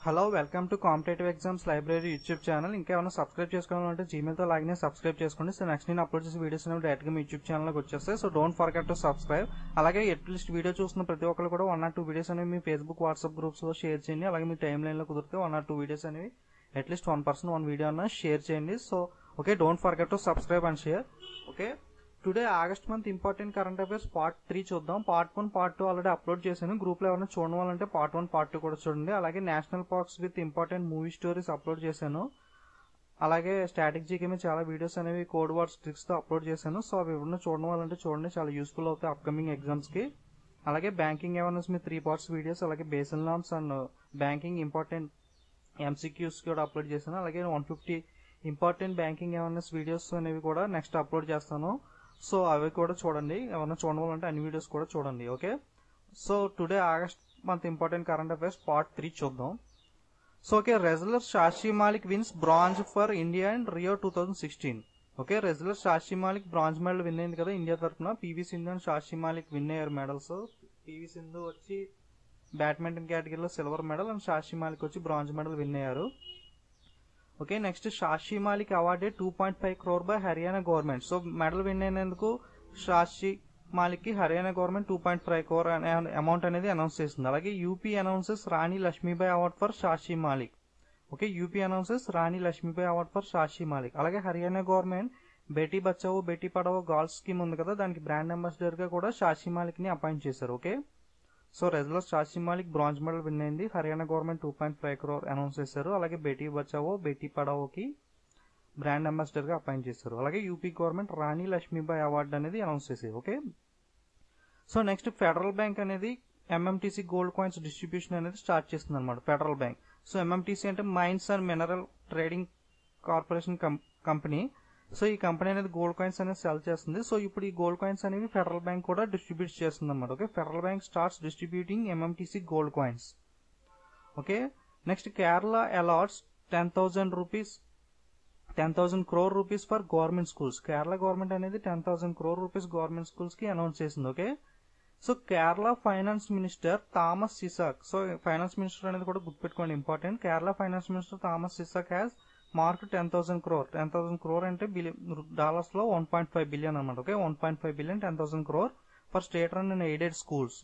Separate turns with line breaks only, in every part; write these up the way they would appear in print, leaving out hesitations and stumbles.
Hello welcome to competitive exams library YouTube channel. ఇంకా ఏమైనా subscribe చేసుకోవాలంటే జీమెయిల్తో లాగిన్ సబ్స్క్రైబ్ చేసుకోండి. సో నెక్స్ట్ నేను అప్లోడ్ చేసే వీడియోస్ అనేవి డైరెక్ట్గా మీ యూట్యూబ్ ఛానల్లోకి వచ్చేస్తాయి. So don't forget to subscribe. అలాగే అట్లీస్ట్ వీడియో చూస్తున్న ప్రతి ఒక్కరు కూడా 1 or 2 వీడియోస్ అనేవి మీ ఫేస్బుక్ వాట్సాప్ గ్రూప్స్లో షేర్ చేయండి. అలాగే మీ టైం లైన్లో కుదిరితే 1 or 2 వీడియోస్ అనేవి అట్లీస్ట్ 1 person 1 వీడియో అన్న షేర్ చేయండి. So okay, don't forget to subscribe and share. Okay, today August month important current affairs part 3 చూద్దాం. పార్ట్ 1 పార్ట్ 2 ఆల్రెడీ అప్లోడ్ చేశాను. గ్రూప్ లో ఎవరైనా చూడడం వాళ్ళంటే పార్ట్ 1 పార్ట్ 2 కూడా చూడండి. అలాగే national parks with important movie stories upload చేశాను. అలాగే స్టాటిక్ జీకే మీద చాలా వీడియోస్ అనేవి కోడ్ వర్డ్స్ ట్రిక్స్ తో అప్లోడ్ చేశాను. సో అవి ఎవరైనా చూడడం వాళ్ళంటే చూడండి, చాలా యూస్ఫుల్ అవుతాయి అప్కమింగ్ ఎగ్జామ్స్ కి. అలాగే బ్యాంకింగ్ అవేర్నెస్ మీద 3 parts వీడియోస్, అలాగే basil norms and banking important MCQs కూడా అప్లోడ్ చేశాను. అలాగే 150 ఇంపార్టెంట్ బ్యాంకింగ్ అవేర్నెస్ వీడియోస్ అనేవి కూడా నెక్స్ట్ అప్లోడ్ చేస్తాను. సో అవి కూడా చూడండి. ఎవరైనా చూడాలంటే అన్ని వీడియోస్ కూడా చూడండి. Okay, so today August month important current affairs part 3 చూద్దాం. So okay, wrestler Sakshi Malik wins bronze for India and Rio 2016. Okay, wrestler Sakshi Malik bronze medal win అయింది కదా ఇండియా తరఫున. పివి సింధు అండ్ సాక్షి మాలిక్ విన్ అయ్యారు మెడల్స్. పివి సింధు వచ్చి బ్యాడ్మింటన్ కేటగిరీలో silver medal and Sakshi Malik వచ్చి bronze medal win అయ్యారు. Okay, next Sakshi Malik awarded 2.5 crore by Haryana government. So medal win అయినందుకు సాక్షి మాలిక్ కి హర్యానా గవర్నమెంట్ 2.5 crore అనే అమౌంట్ అనేది అనౌన్స్ చేసింది. అలాగే UP announces Rani Lakshmibai award for Sakshi Malik. Okay, UP announces Rani Lakshmibai award for Sakshi Malik. అలాగే Haryana government Beti Bachao Beti Padhao girls scheme ఉంది కదా, దానికి బ్రాండ్ అంబాసిడర్ గా కూడా సాక్షి మాలిక్ ని అపాయింట్ చేశారు. Okay, so wrestler Sakshi Malik bronze medal win అయింది. హర్యానా గవర్నమెంట్ 2.5 crore అనౌన్స్ చేశారు. అలాగే బేటీ బచావో బేటీ పడావోకి బ్రాండ్ అంబాసిడర్ గా అపాయింట్ చేశారు. అలాగే UP government Rani Lakshmibai award అనేది అనౌన్స్ చేశారు. Okay, so next Federal Bank అనేది ఎంఎంటీసీ గోల్డ్ కాయిన్స్ డిస్ట్రిబ్యూషన్ అనేది స్టార్ట్ చేస్తుంది అనమాట. Federal Bank. సో ఎంఎంటీసీ అంటే mines and mineral trading corporation company. So ఈ కంపెనీ అనేది గోల్డ్ కాయిన్స్ అనేది సెల్ చేస్తుంది. సో ఇప్పుడు ఈ గోల్డ్ కాయిన్స్ అనేవి ఫెడరల్ బ్యాంక్ కూడా డిస్ట్రిబ్యూట్ చేస్తుంది అనమాట. Okay, Federal Bank starts distributing MMTC gold coins. Okay, next Kerala allots 10,000 crore rupees for government schools. Kerala government అనేది 10,000 crore rupees గవర్నమెంట్ స్కూల్స్ కి అనౌన్స్ చేసింది. Okay, so Kerala finance minister Thomas Isaac. So finance minister అనేది కూడా గుర్తుపెట్టుకోండి, important. Kerala finance minister Thomas Isaac has mark 10,000 crore. 10,000 crore అంటే dollars లో 1.5 billion అనమాట. Okay, 1.5 billion 10,000 crore for state run and aided schools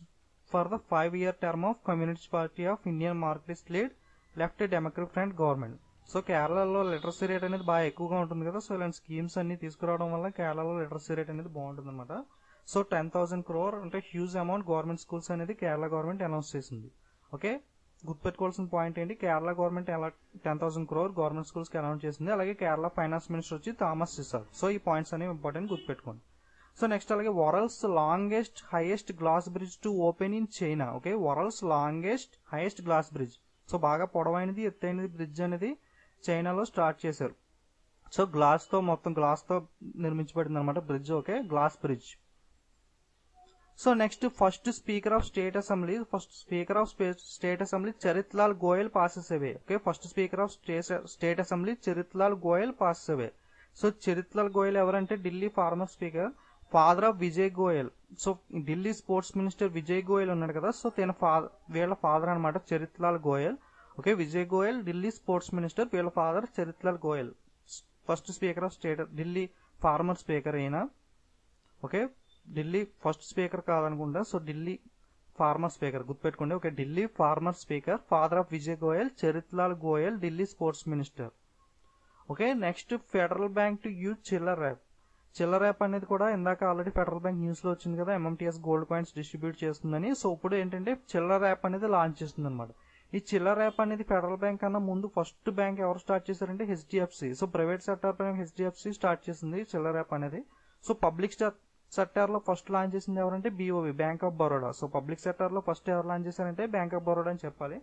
for the 5-year term of communist party of Indian Marxist lead left democratic front government. So కేరళలో literacy rate అనేది బాగా ఎక్కువగా ఉంటుంది కదా. So ఇలాంటి స్కీమ్స్ అన్ని తీసుకురావడం వల్ల కేరళలో లిటరసీ రేట్ అనేది బాగుంటుంది అనమాట. సో 10,000 crore అంటే హ్యూజ్ అమౌంట్ గవర్నమెంట్ స్కూల్స్ అనేది కేరళ గవర్నమెంట్ అనౌన్స్ చేసింది. ఓకే, గుర్తుపెట్టుకోవాల్సిన పాయింట్ ఏంటి, Kerala government 10,000 crore government schools కి అనౌన్స్ చేసింది. అలాగే కేరళ ఫైనాన్స్ మినిస్టర్ వచ్చి థామస్ సిసాక్. సో ఈ పాయింట్స్ అనేవి ఇంపార్టెంట్, గుర్తుపెట్టుకోండి. సో నెక్స్ట్ అలాగే world's longest highest glass bridge to open in China. Okay, world's longest highest glass bridge. So బాగా పొడవైనది ఎత్తైనది బ్రిడ్జ్ అనేది చైనాలో స్టార్ట్ చేశారు. సో మొత్తం గ్లాస్ తో నిర్మించబడింది అనమాట bridge. Okay, glass bridge. So next first speaker of state assembly Charit Lal Goyal passes away. Okay, first speaker of state assembly Charit Lal Goyal passes away. So Charit Lal Goyal ఎవరంటే Delhi former speaker, father of Vijay Goyal. So Delhi sports minister Vijay Goyal ఉన్నాడు కదా, so వీళ్ళ father అనమాట Charit Lal Goyal. Okay, Vijay Goyal Delhi sports minister, వీళ్ళ father Charit Lal Goyal first speaker of state. Delhi former speaker అయినా. Okay, Delhi first speaker కాదనుకుంటా. So Delhi former speaker గుర్తుపెట్టుకోండి. Okay, Delhi former speaker, father of Vijay Goyal, Charit Lal Goyal, Delhi sports minister. Okay, next Federal Bank to use Chillr app. Chillr app అనేది కూడా ఇందాక already federal bank news లో వచ్చింది కదా, MMTS gold coins distribute చేస్తుందని. So ఇప్పుడు ఏంటంటే చిల్లర్ యాప్ అనేది లాంచ్ చేస్తుంది అనమాట. ఈ చిల్లర్ యాప్ అనేది ఫెడరల్ బ్యాంక్ కన్నా ముందు ఫస్ట్ బ్యాంక్ ఎవరు స్టార్ట్ చేశారంటే హెచ్డిఎఫ్సి. సో ప్రైవేట్ సెక్టర్ పైన హెచ్డిఎఫ్సి స్టార్ట్ చేసింది చిల్లర్ యాప్ అనేది. సో పబ్లిక్ సెక్టర్ లో ఫస్ట్ లాంచ్ చేసింది ఎవరంటే BOB, bank of Baroda. So public sector లో ఫస్ట్ ఎవరు లాంచ్ చేశారంటే బ్యాంక్ ఆఫ్ బరోడా అని చెప్పాలి.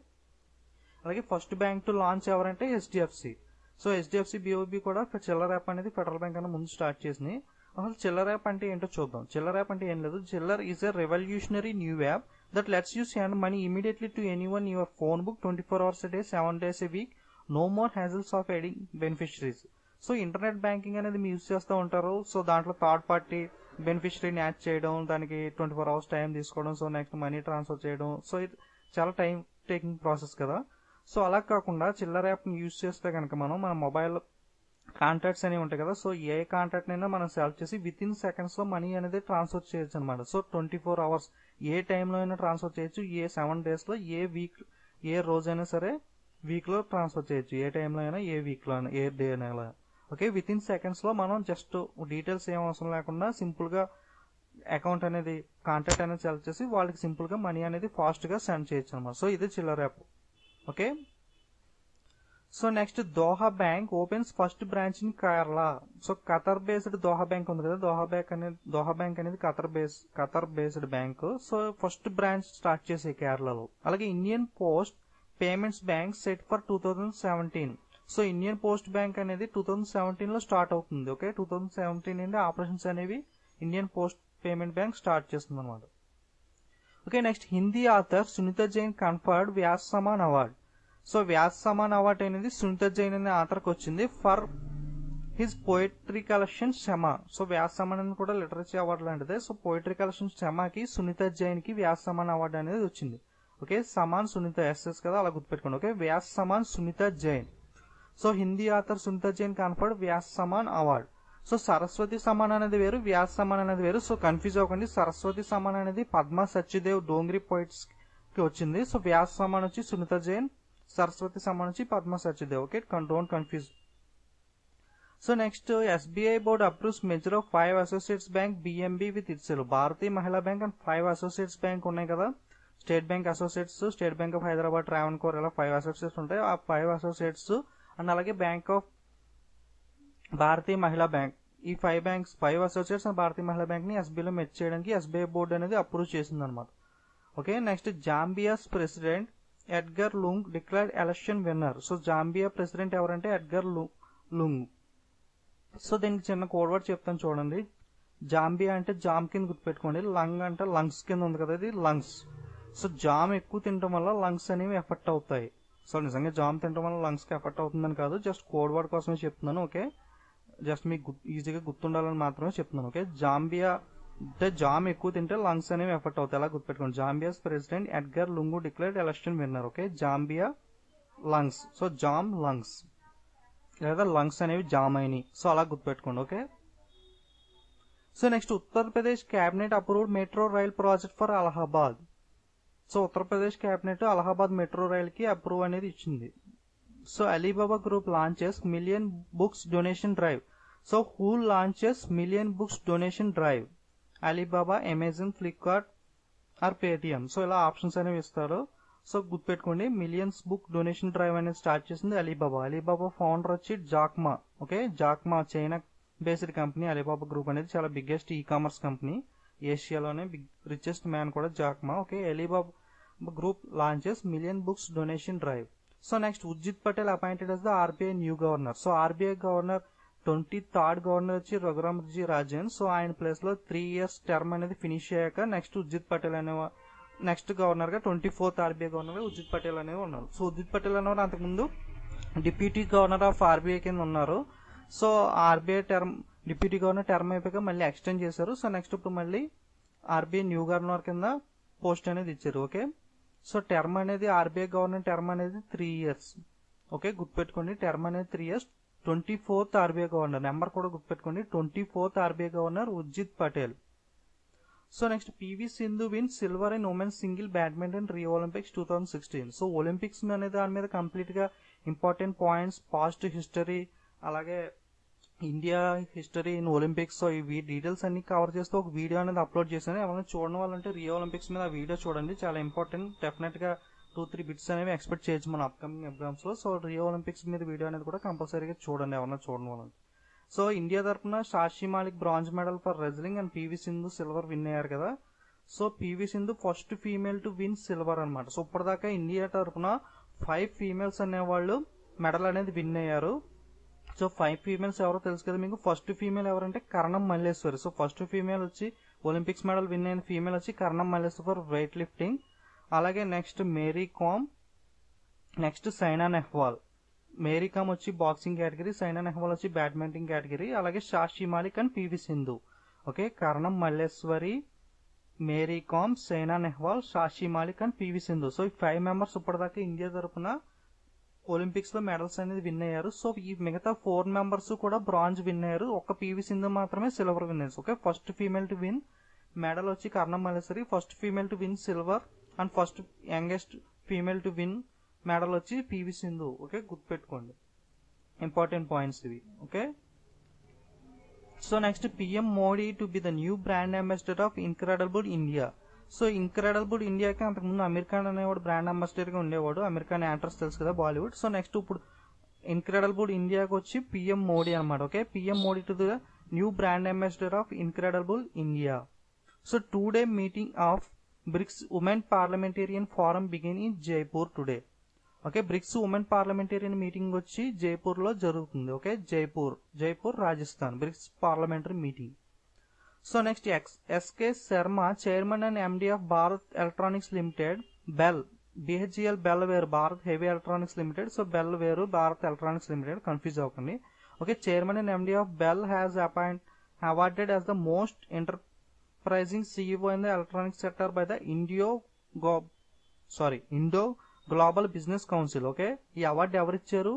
అలాగే ఫస్ట్ బ్యాంక్ టు లాంచ్ ఎవరంటే హెచ్డిఎఫ్సి. సో హెచ్డిఎఫ్సి బీఓబీ కూడా చిల్లర్ యాప్ అనేది ఫెడరల్ బ్యాంక్ కన్నా ముందు స్టార్ట్ చేసింది. అసలు చిల్లర్ యాప్ అంటే ఏంటో చూద్దాం. చిల్లర్ యాప్ అంటే ఏం లేదు, Chillr is a revolutionary new app that lets you send money immediately to anyone in your phone book 24 hours a day, 7 days a week. No more hassles of adding beneficiaries. So internet banking అనేది మీరు use చేస్తూ ఉంటారు. So దాంట్లో third party బెనిఫిషరీని add చేయడం, దానికి 24 hours time తీసుకోవడం, so next money transfer చేయడం. సో ఇది చాలా టైం టేకింగ్ ప్రాసెస్ కదా. సో అలా కాకుండా చిల్లర యాప్ని యూజ్ చేస్తే కనుక మనం మన మొబైల్ కాంటాక్ట్స్ అనేవి ఉంటాయి కదా, సో ఏ కాంటాక్ట్ అయినా మనం సెలెక్ట్ చేసి విత్ ఇన్ సెకండ్స్ లో మనీ అనేది ట్రాన్స్ఫర్ చేయొచ్చు అనమాట. సో 24 hours ఏ టైంలో అయినా ట్రాన్స్ఫర్ చేయొచ్చు, ఏ 7 days లో, ఏ వీక్, ఏ రోజైనా సరే వీక్ లో ట్రాన్స్ఫర్ చేయొచ్చు, ఏ టైంలో అయినా, ఏ వీక్ లో అయినా, ఏ డే అయినా. ఓకే, విత్ ఇన్ సెకండ్స్ లో మనం జస్ట్ డీటెయిల్స్ ఏం అవసరం లేకుండా సింపుల్ గా అకౌంట్ అనేది కాంటాక్ట్ అనేది సెలెక్ట్ చేసి వాళ్ళకి సింపుల్ గా మనీ అనేది ఫాస్ట్ గా సెండ్ చేయొచ్చు అనమాట. సో ఇది చిల్లర app. Okay, so next Doha bank opens first branch in Kerala. So Qatar based Doha bank ఉంది కదా, దోహా బ్యాంక్ అనేది Qatar based bank. So first branch start చేసే కేరళలో. అలాగే Indian post payments bank set for 2017. So Indian post bank అనేది 2017 లో start అవుతుంది. Okay, 2017 నుండి ఆపరేషన్స్ అనేవి Indian post payment Bank start చేస్తుంది అనమాట. Okay, next Hindi author Sunita Jain conferred Vyas Samman award. So Vyas Samman award అనేది సునీత జైన్ అనే ఆథర్కి వచ్చింది for his poetry collection Kshama. So Vyas Samman అనేది కూడా లిటరచీ అవార్డు లాంటిదే. సో పోయిటరీ కలెక్షన్ క్షమకి సునీత జైన్ కి వ్యాస్ సమాన్ అవార్డు అనేది వచ్చింది. ఓకే, సమాన్ సునీత ఎస్ఎస్ కదా, అలా గుర్తుపెట్టుకోండి. Okay, Vyas Samman Sunita Jain. So Hindi author Sunita Jain conferred Vyas Samman award. So Saraswati Samman అనేది వేరు, వ్యాస్ సమాన్ అనేది వేరు. సో కన్ఫ్యూజ్ అవ్వకండి. సరస్వతి సమాన్ అనేది పద్మా సత్యదేవ్ డోంగ్రీ పోయిట్స్ కి వచ్చింది. సో వ్యాస్ సమాన్ వచ్చి సునీత జైన్, సరస్వతి సమాన్ వచ్చి Padma Satyadev. Okay, don't confuse. So next SBI board approves merger of 5 associates bank BMB with itself. Bharatiya Mahila bank and 5 associates bank ఉన్నాయి కదా, State Bank associates, State Bank of Hyderabad, Travancore, ఇలా 5 అసోసియేట్స్ ఉంటాయి. ఆ 5 అసోసియేట్స్ అండ్ అలాగే bank of Bharatiya Mahila bank, ఈ 5 associates and Bharatiya Mahila bank ని ఎస్బీఐలో merge చేయడానికి ఎస్బీఐ బోర్డు అనేది అప్రూవ్ చేసింది అనమాట. Okay, next Zambia's president Edgar Lungu declared election winner. So Zambia president ఎవరంటే ఎడ్గర్ లుంగ్. సో దీనికి చిన్న కోడ్ వర్డ్ చెప్తాను చూడండి. జాంబియా అంటే జామ్ కింద గుర్తుపెట్టుకోండి, లంగ్ అంటే లంగ్స్ కింద ఉంది కదా, ఇది లంగ్స్. సో జామ్ ఎక్కువ తినడం వల్ల లంగ్స్ అనేవి ఎఫెక్ట్ అవుతాయి. సో నిజంగా జామ్ తినడం వల్ల లంగ్స్ కి ఎఫెక్ట్ అవుతుందని కాదు, జస్ట్ కోడ్ వర్డ్ కోసమే చెప్తున్నాను. ఓకే, జస్ట్ మీకు ఈజీగా గుర్తుండాలని మాత్రమే చెప్తున్నాను. ఓకే, జాంబియా అంటే జామ్ ఎక్కువ తింటే లంగ్స్ అనేవి ఎఫెక్ట్ అవుతాయి, అలా గుర్తుపెట్టుకోండి. Zambia's president Edgar Lungu declared election winner. Okay, Zambia lungs. So jam lungs లేదా లంగ్స్ అనేవి జామ్ అయినాయి. సో అలా గుర్తుపెట్టుకోండి. Okay, so next Uttar Pradesh cabinet approved metro rail project for Allahabad. So Uttar Pradesh cabinet Allahabad metro rail కి అప్రూవ్ అనేది ఇచ్చింది. So Alibaba group launches million books donation drive. So who launches million books donation drive? Alibaba, Amazon, Flipkart or Paytm. So ఇలా options అనేవి ఇస్తారు. So గుర్తుపెట్టుకోండి, millions book donation drive అనేది start చేసింది Alibaba. Alibaba founder వచ్చి Jack Ma. Okay, Jack Ma China based company. Alibaba group అనేది చాలా biggest e commerce company, ఏషియాలోనే రిచెస్ట్ మ్యాన్ కూడా Jack Ma. Okay, Alibaba group launches million books donation drive. So next Urjit Patel appointed as the RBI new governor. So RBI governor 23rd governor వచ్చి Raghuramji Rajan. So ఆయన place లో 3 years term అనేది finish అయ్యాక next Urjit Patel అనే next governor గా 24th RBI governor గా ఉర్జిత్ పటేల్ అనేవి ఉన్నారు. సో ఉర్జిత్ పటేల్ అనేవారు అంతకుముందు డిప్యూటీ గవర్నర్ ఆఫ్ ఆర్బీఐ కింద ఉన్నారు. So RBI term deputy governor term అయిపోయాక మళ్ళీ ఎక్స్టెండ్ చేశారు. సో నెక్స్ట్ ఇప్పుడు మళ్ళీ ఆర్బీఐ న్యూ గవర్నర్ కింద పోస్ట్ అనేది ఇచ్చారు. ఓకే, సో టర్మ్ అనేది ఆర్బీఐ గవర్నర్ టర్మ్ అనేది 3 years. ఓకే, గుర్తుపెట్టుకోండి, టర్మ్ అనేది 3 years. 24th RBI governor number కూడా గుర్తుపెట్టుకోండి, 24th RBI governor Urjit Patel. So next PV Sindhu win silver in women's single badminton Rio Olympics 2016. So Olympics అనేది దాని మీద కంప్లీట్ గా ఇంపార్టెంట్ పాయింట్స్, పాస్ట్ హిస్టరీ, అలాగే India history in Olympics. So ఈ details అన్ని cover చేస్తూ ఒక వీడియో అనేది అప్లోడ్ చేశాను. ఎవరైనా చూడడం వాళ్ళంటే రియో ఒలింపిక్స్ మీద ఆ వీడియో చూడండి, చాలా ఇంపార్టెంట్. డెఫినెట్ గా 2-3 బిట్స్ అనేవి ఎక్స్పెక్ట్ చేయొచ్చు మన అప్కమింగ్ ఎగ్జామ్స్ లో. సో రియో ఒలింపిక్స్ మీద వీడియో అనేది కూడా కంపల్సరీగా చూడండి ఎవరైనా చూడడం వాళ్ళంటే. సో ఇండియా తరఫున Sakshi Malik bronze medal for wrestling and PV Sindhu silver win అయ్యారు కదా. So PV Sindhu first female to win silver అనమాట. సో ఇప్పటిదాకా ఇండియా తరఫున 5 females అనేవాళ్ళు మెడల్ అనేది విన్ అయ్యారు. సో 5 females ఎవరో తెలుసు కదా మీకు. ఫస్ట్ ఫీమేల్ ఎవరంటే Karnam Malleswari. So first female వచ్చి ఒలింపిక్స్ మెడల్ విన్ అయిన ఫీమేల్ వచ్చి Karnam Malleswari for weightlifting. అలాగే next Mary Kom, next Saina Nehwal. Mary Kom వచ్చి బాక్సింగ్ కేటగిరీ, సైనా నెహ్వాల్ వచ్చి బ్యాడ్మింటన్ కేటగిరీ, అలాగే Sakshi Malik and PV Sindhu. Okay, Karnam Malleswari, Mary Kom, Saina Nehwal, Sakshi Malik and PV Sindhu. So ఈ 5 members ఇప్పటిదాకా ఇండియా తరఫున ఒలింపిక్స్ లో మెడల్స్ అనేది విన్ అయ్యారు. సో ఈ మిగతా 4 మెంబర్స్ కూడా బ్రాంజ్ విన్ అయ్యారు. ఒక్క పివి సింధు మాత్రమే silver winners. Okay, first female to win medal వచ్చి Karnam Malleswari, first female to win silver and first youngest female to win medal వచ్చి పివి సింధు. ఓకే, గుర్తుపెట్టుకోండి, ఇంపార్టెంట్ పాయింట్స్ ఇవి. Okay, so next PM Modi to be the new brand ambassador of incredible India. So incredible ఇండియాకి అంతకుముందు అమీర్ ఖాన్ అనేవాడు brand ambassador గా ఉండేవాడు. Aamir Khan actors తెలుసు కదా, బాలీవుడ్. సో నెక్స్ట్ ఇప్పుడు ఇన్క్రెడిబుల్ ఇండియాకి వచ్చి పిఎం మోడీ అనమాట. Okay, PM Modi to the new brand ambassador of incredible India. So 2-day meeting of BRICS women parliamentarian forum begin in Jaipur today. Okay, BRICS women parliamentarian meeting వచ్చి జైపూర్ లో జరుగుతుంది. Okay, Jaipur Rajasthan BRICS parliamentary meeting. So next SK Sharma chairman and MD of Bharat Electronics Limited BEL. BHEL BEL వేరు, Bharat heavy electronics limited. So BEL వేరు, Bharat Electronics Limited, confuse అవ్వకండి. Okay, chairman and MD of BEL has awarded as the most enterprising CEO in the electronics sector by the Indo global business Council. Okay, ఈ award ఎవరిచ్చారు?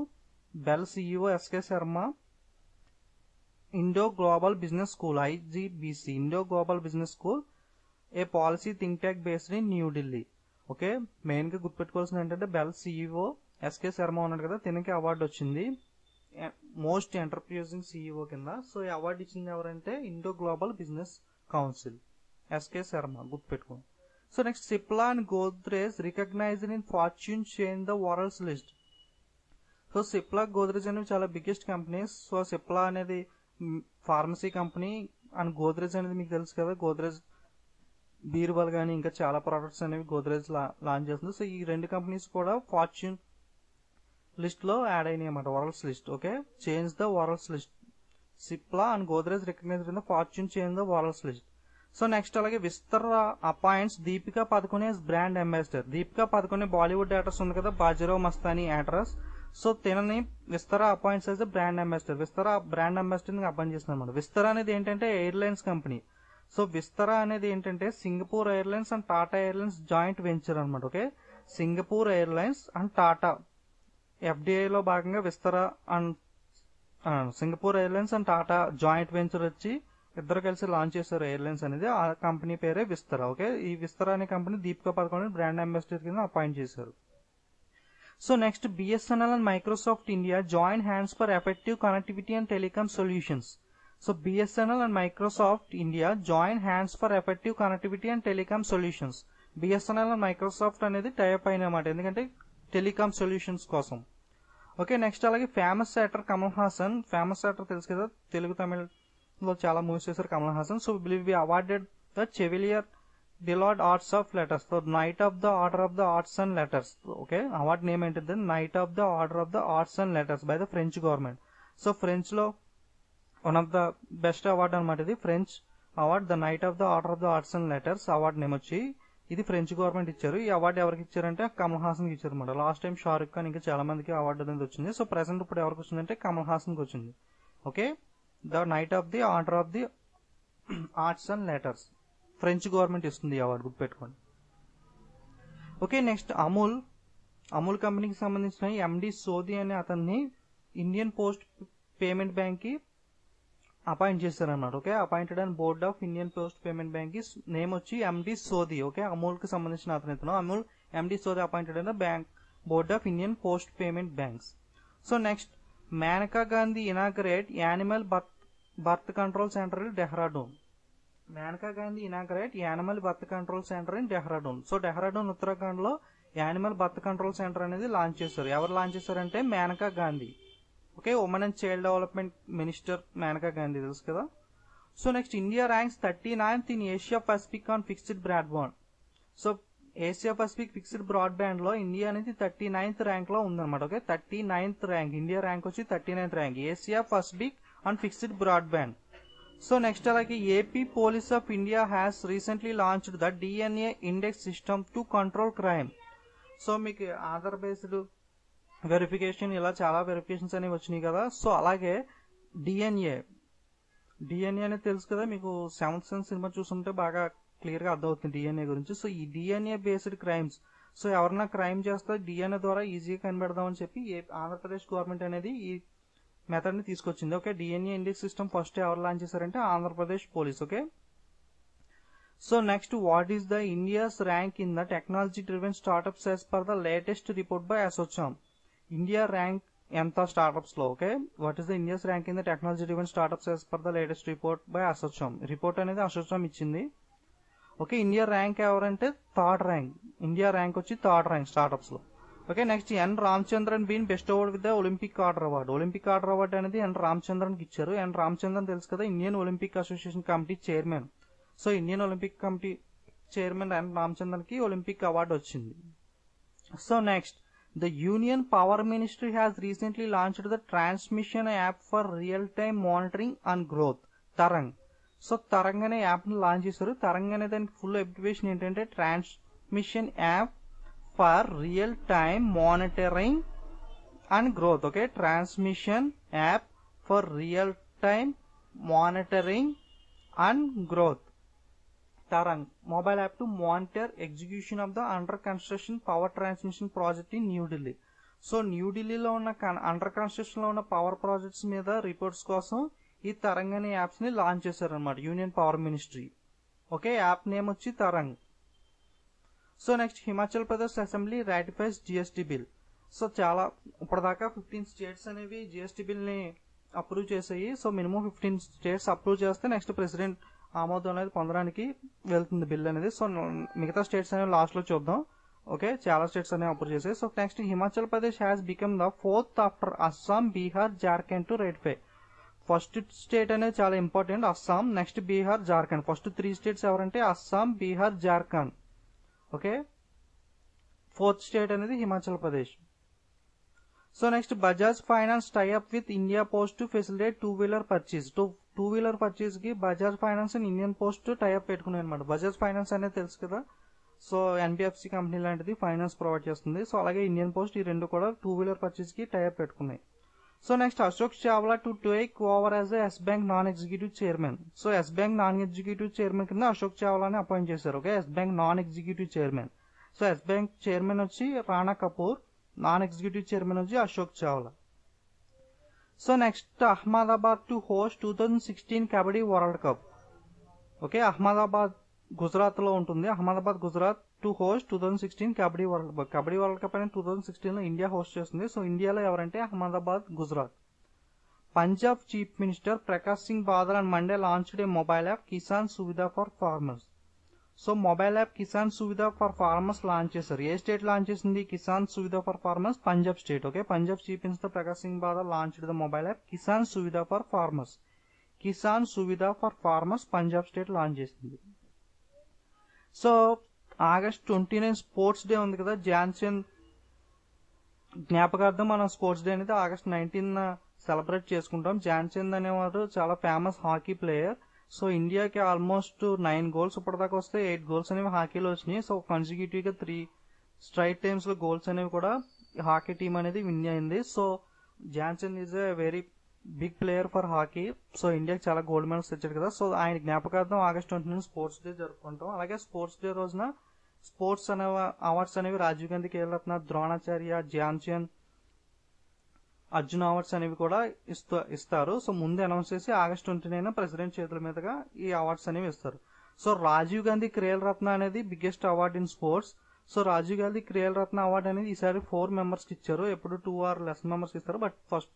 BEL CEO SK Sharma, Indo global Business School IGBC, Indo global Business School, a policy think tank based in New Delhi. Okay, main గా గుర్తుపెట్టుకోవాల్సింది ఏంటంటే BEL CEO SK Sharma ఉన్నాడు కదా, తినకి award వచ్చింది most enterprising CEO కింద. సో ఈ అవార్డు ఇచ్చింది ఎవరంటే Indo global business council, SK Sharma, గుర్తుపెట్టుకోండి. So next Cipla and Godrej recognised in Fortune change the world's list. So Cipla, Godrej అనేవి చాలా బిగ్గెస్ట్ కంపెనీస్. సో సిప్లా అనేది ఫార్మసీ కంపెనీ అండ్ గోద్రేజ్ అనేది మీకు తెలుసు కదా, గోద్రేజ్ బీర్బల్ కానీ ఇంకా చాలా ప్రొడక్ట్స్ అనేవి గోద్రేజ్ లాంచ్ చేస్తుంది. సో ఈ రెండు కంపెనీస్ కూడా ఫార్చ్యూన్ లిస్ట్ లో యాడ్ అయినాయి అన్నమాట, world's list. Okay, change the world's list. Cipla and Godrej recognised in the Fortune change the world's list. So next అలాగే Vistara appoints Deepika Padukone brand ambassador. Deepika Padukone Bollywood actors ఉంది కదా, బాజీరావ్ మస్తానీ యాక్ట్రెస్. సో తినని Vistara appoints as brand ambassador. Vistara brand ambassador appoint చేస్తుంది అనమాట. విస్తరా అనేది ఏంటంటే airlines company. So Vistara అనేది ఏంటంటే Singapore Airlines and Tata Airlines joint venture అనమాట. Okay, Singapore Airlines and Tata FDI లో భాగంగా Vistara and Singapore Airlines and Tata joint venture వచ్చి ఇద్దరు కలిసి లాంచ్ చేశారు ఎయిర్లైన్స్ అనేది. ఆ కంపెనీ పేరే విస్తరా. ఓకే, ఈ విస్తరా అనే company Deepika Padukone brand ambassador కింద అపాయింట్ చేశారు. So next BSNL and Microsoft India join hands for effective connectivity and telecom solutions. So BSNL and Microsoft India join hands for effective connectivity and telecom solutions. BSNL and Microsoft అనేది type అయినమాట, ఎందుకంటే telecom solutions కోసం. Okay, next అలాగే famous actor Kamal Haasan. Famous actor తెలుసు కదా, తెలుగు తమిళ్లో చాలా movies చేశారు Kamal Haasan. So will be awarded the chevalier డిలార్డ్ arts of letters, knight of the order of the arts and letters. Okay, award name ఏంటిది? Knight of the order of the arts and letters by the French government. So French లో one of the best award అనమాట ఇది, French award, the knight of the order of the arts and letters. Award name వచ్చి ఇది French government ఇచ్చారు. ఈ award ఎవరికి ఇచ్చారంటే కమల్ హాసన్ కి ఇచ్చారు అనమాట. లాస్ట్ టైం షారుఖ్ ఖాన్ ఇంకా చాలా మందికి అవార్డు అనేది వచ్చింది. సో ప్రెసెంట్ ఇప్పుడు ఎవరికి వచ్చిందంటే కమల్ హాసన్ కి వచ్చింది. Okay, the knight of the order of the arts and letters, French government ఇస్తుంది ఈ అవార్డు, గుర్తుపెట్టుకోండి. ఓకే, నెక్స్ట్ అమూల్ కంపెనీకి సంబంధించిన MD సోది అనే అతన్ని ఇండియన్ పోస్ట్ పేమెంట్ బ్యాంక్ కి అపాయింట్ చేశారన్నమాట. Okay, appointed and board of Indian post payment bank కి నేమ్ వచ్చి MD సోది. ఓకే, అమూల్ కి సంబంధించిన అతను Amul MD Sodhi appointed and bank board of Indian post payment banks. So next Maneka Gandhi inaugurate animal birth control centre in Dehradun. Maneka Gandhi inaugurate animal birth control centre in Dehradun. So Dehradun Uttarakhand లో animal birth control centre అనేది launch చేశారు. ఎవరు launch చేశారంటే Maneka Gandhi. Okay, women and child development minister Maneka Gandhi, తెలుసు కదా. So next India ranks 39th in Asia Pacific on fixed broadband. So Asia Pacific fixed broadband లో India అనేది 39th rank లో ఉందన్నమాట. Okay, 39th rank, India rank వచ్చి 39th rank Asia Pacific on fixed broadband. So next అలాగే AP police of India has recently launched the DNA index system to control crime. So మీకు Aadhaar based verification ఇలా చాలా verifications అనేవి వచ్చినాయి కదా. So అలాగే DNA అనేది తెలుసు కదా మీకు, 7th సెన్స్ సినిమా చూస్తుంటే బాగా క్లియర్ గా అర్థమవుతుంది DNA గురించి. సో ఈ DNA బేస్డ్ క్రైమ్స్, సో ఎవరన్నా క్రైమ్ చేస్తే డిఎన్ఏ ద్వారా ఈజీగా కనిపెడదామని చెప్పి ఆంధ్రప్రదేశ్ గవర్నమెంట్ అనేది ఈ మెథడ్ ని తీసుకొచ్చింది. Okay, DNA index system first ఎవరు లాంచ్ చేశారంటే Andhra Pradesh police. Okay, so next, what is the India's rank in the technology driven startups as per the latest report by ASSOCHAM? India rank ఎంత startups లో? Okay, what is the India's rank in the technology driven startups as per the latest report by ASSOCHAM? Report అనేది ASSOCHAM ఇచ్చింది. Okay, India rank ఎవరంటే third rank. India rank వచ్చి third rank startups లో. Okay, next, N Ramachandran been best award with the Olympic order award. Olympic order award అనేది ఎన్ రామచంద్రన్ కి ఇచ్చారు. ఎన్ రామచంద్రన్ తెలుసు కదా, Indian Olympic association committee chairman. So Indian Olympic committee chairman N Ramachandran కి Olympic award వచ్చింది. So next, the union power ministry has recently launched the transmission app for real time monitoring and growth, Tarang. So Tarang అనే app ని launch చేశారు. తరంగ్ అనే దానికి full abbreviation ఏంటంటే transmission app for real time monitoring and growth. Okay, transmission app for real time monitoring and growth, Tarang, mobile app to monitor execution of the under construction power transmission project in New Delhi. So న్యూఢిల్లీలో ఉన్న under construction లో ఉన్న power projects మీద reports కోసం ఈ తరంగ్ అనే apps ని launch చేశారనమాట union power ministry. Okay, app name వచ్చి Tarang. So next, Himachal Pradesh assembly ratifies GST bill. So చాలా ఇప్పటిదాకా 15 స్టేట్స్ అనేవి జిఎస్టీ బిల్ ని అప్రూవ్ చేసాయి. సో మినిమం 15 స్టేట్స్ అప్రూవ్ చేస్తే నెక్స్ట్ ప్రెసిడెంట్ ఆమోదం అనేది పొందడానికి వెళ్తుంది బిల్ అనేది. సో మిగతా స్టేట్స్ అనేవి లాస్ట్ లో చూద్దాం. ఓకే, చాలా స్టేట్స్ అనేవి అప్రూవ్ చేసాయి. So next, Himachal Pradesh has become the 4th after Assam, Bihar, Jharkhand to ratify. First state అనేది చాలా important, Assam. Next Bihar, Jharkhand. First 3 states ఎవరంటే Assam, Bihar, Jharkhand. Okay, 4th state అనేది Himachal Pradesh. So next, Bajaj Finance tie up with India Post to facilitate 2-wheeler purchase. 2-wheeler purchase కి Bajaj Finance and Indian Post tie up పెట్టుకున్నాయి అనమాట. Bajaj Finance అనేది తెలుసు కదా, సో ఎన్బిఎఫ్సి కంపెనీ లాంటిది ఫైనాన్స్ ప్రొవైడ్ చేస్తుంది. సో అలాగే ఇండియన్ పోస్ట్, ఈ రెండు కూడా 2-wheeler పర్చేజ్ కి టైఅప్ పెట్టుకున్నాయి. So next, Ashok Chawla to take over as Yes Bank non executive chairman. So Yes Bank non executive chairman కింద అశోక్ చావ్లాని అపాయింట్ చేశారు. Okay, Yes Bank non executive chairman. So Yes Bank chairman వచ్చి Rana Kapoor, non executive chairman వచ్చి Ashok Chawla. So next, Ahmedabad to host 2016 kabaddi World Cup. Okay, Ahmedabad Gujarat లో ఉంటుంది. Ahmedabad Gujarat to host 2016 kabaddi World cup. Kabaddi World cup అనేది 2016 లో India host చేస్తుంది. సో ఇండియాలో ఎవరంటే Ahmedabad, Gujarat. Punjab chief minister Prakash Singh Badal and Monday launched a mobile app Kisan Suvidha for farmers. So mobile app Kisan Suvidha for farmers launch చేశారు. ఏ state launch చేసింది Kisan Suvidha for farmers? Punjab state. Okay, Punjab chief minister Prakash Singh Badal launched the mobile app Kisan Suvidha for farmers. Kisan Suvidha for farmers Punjab state launch చేసింది. So August 29 sports day ఉంది కదా, Johnson జ్ఞాపకార్థం మనం sports day అనేది August 19 celebrate చేసుకుంటాం. Johnson అనేవారు చాలా ఫేమస్ హాకీ ప్లేయర్. సో ఇండియాకి ఆల్మోస్ట్ 9 గోల్స్ ఇప్పటిదాకా వస్తే 8 గోల్స్ అనేవి హాకీలో వచ్చినాయి. సో కన్సిక్యూటివ్ గా 3 స్ట్రైట్ టైమ్స్ లో గోల్స్ అనేవి కూడా హాకీ టీం అనేది విన్ అయింది. So Johnson is a very big player for hockey. So ఇండియాకి చాలా గోల్డ్ మెడల్స్ తెచ్చాడు కదా. సో ఆయన జ్ఞాపకార్థం ఆగస్ట్ 29 స్పోర్ట్స్ డే జరుపుకుంటాం. అలాగే స్పోర్ట్స్ డే రోజున స్పోర్ట్స్ అనే అవార్డ్స్ అనేవి రాజీవ్ గాంధీ ఖేల్రత్న, ద్రోణాచార్య, ధ్యాన్చంద్, అర్జున్ అవార్డ్స్ అనేవి కూడా ఇస్తారు. సో ముందు అనౌన్స్ చేసి ఆగస్ట్ 29 ప్రెసిడెంట్ చేతుల మీదుగా ఈ అవార్డ్స్ అనేవి ఇస్తారు. సో రాజీవ్ గాంధీ ఖేల్ రత్న అనేది biggest award in sports. So Rajiv Gandhi Khel Ratna award అనేది ఈసారి 4 మెంబర్స్ కి ఇచ్చారు. ఎప్పుడు 2 or less మెంబర్స్ ఇస్తారు, బట్ ఫస్ట్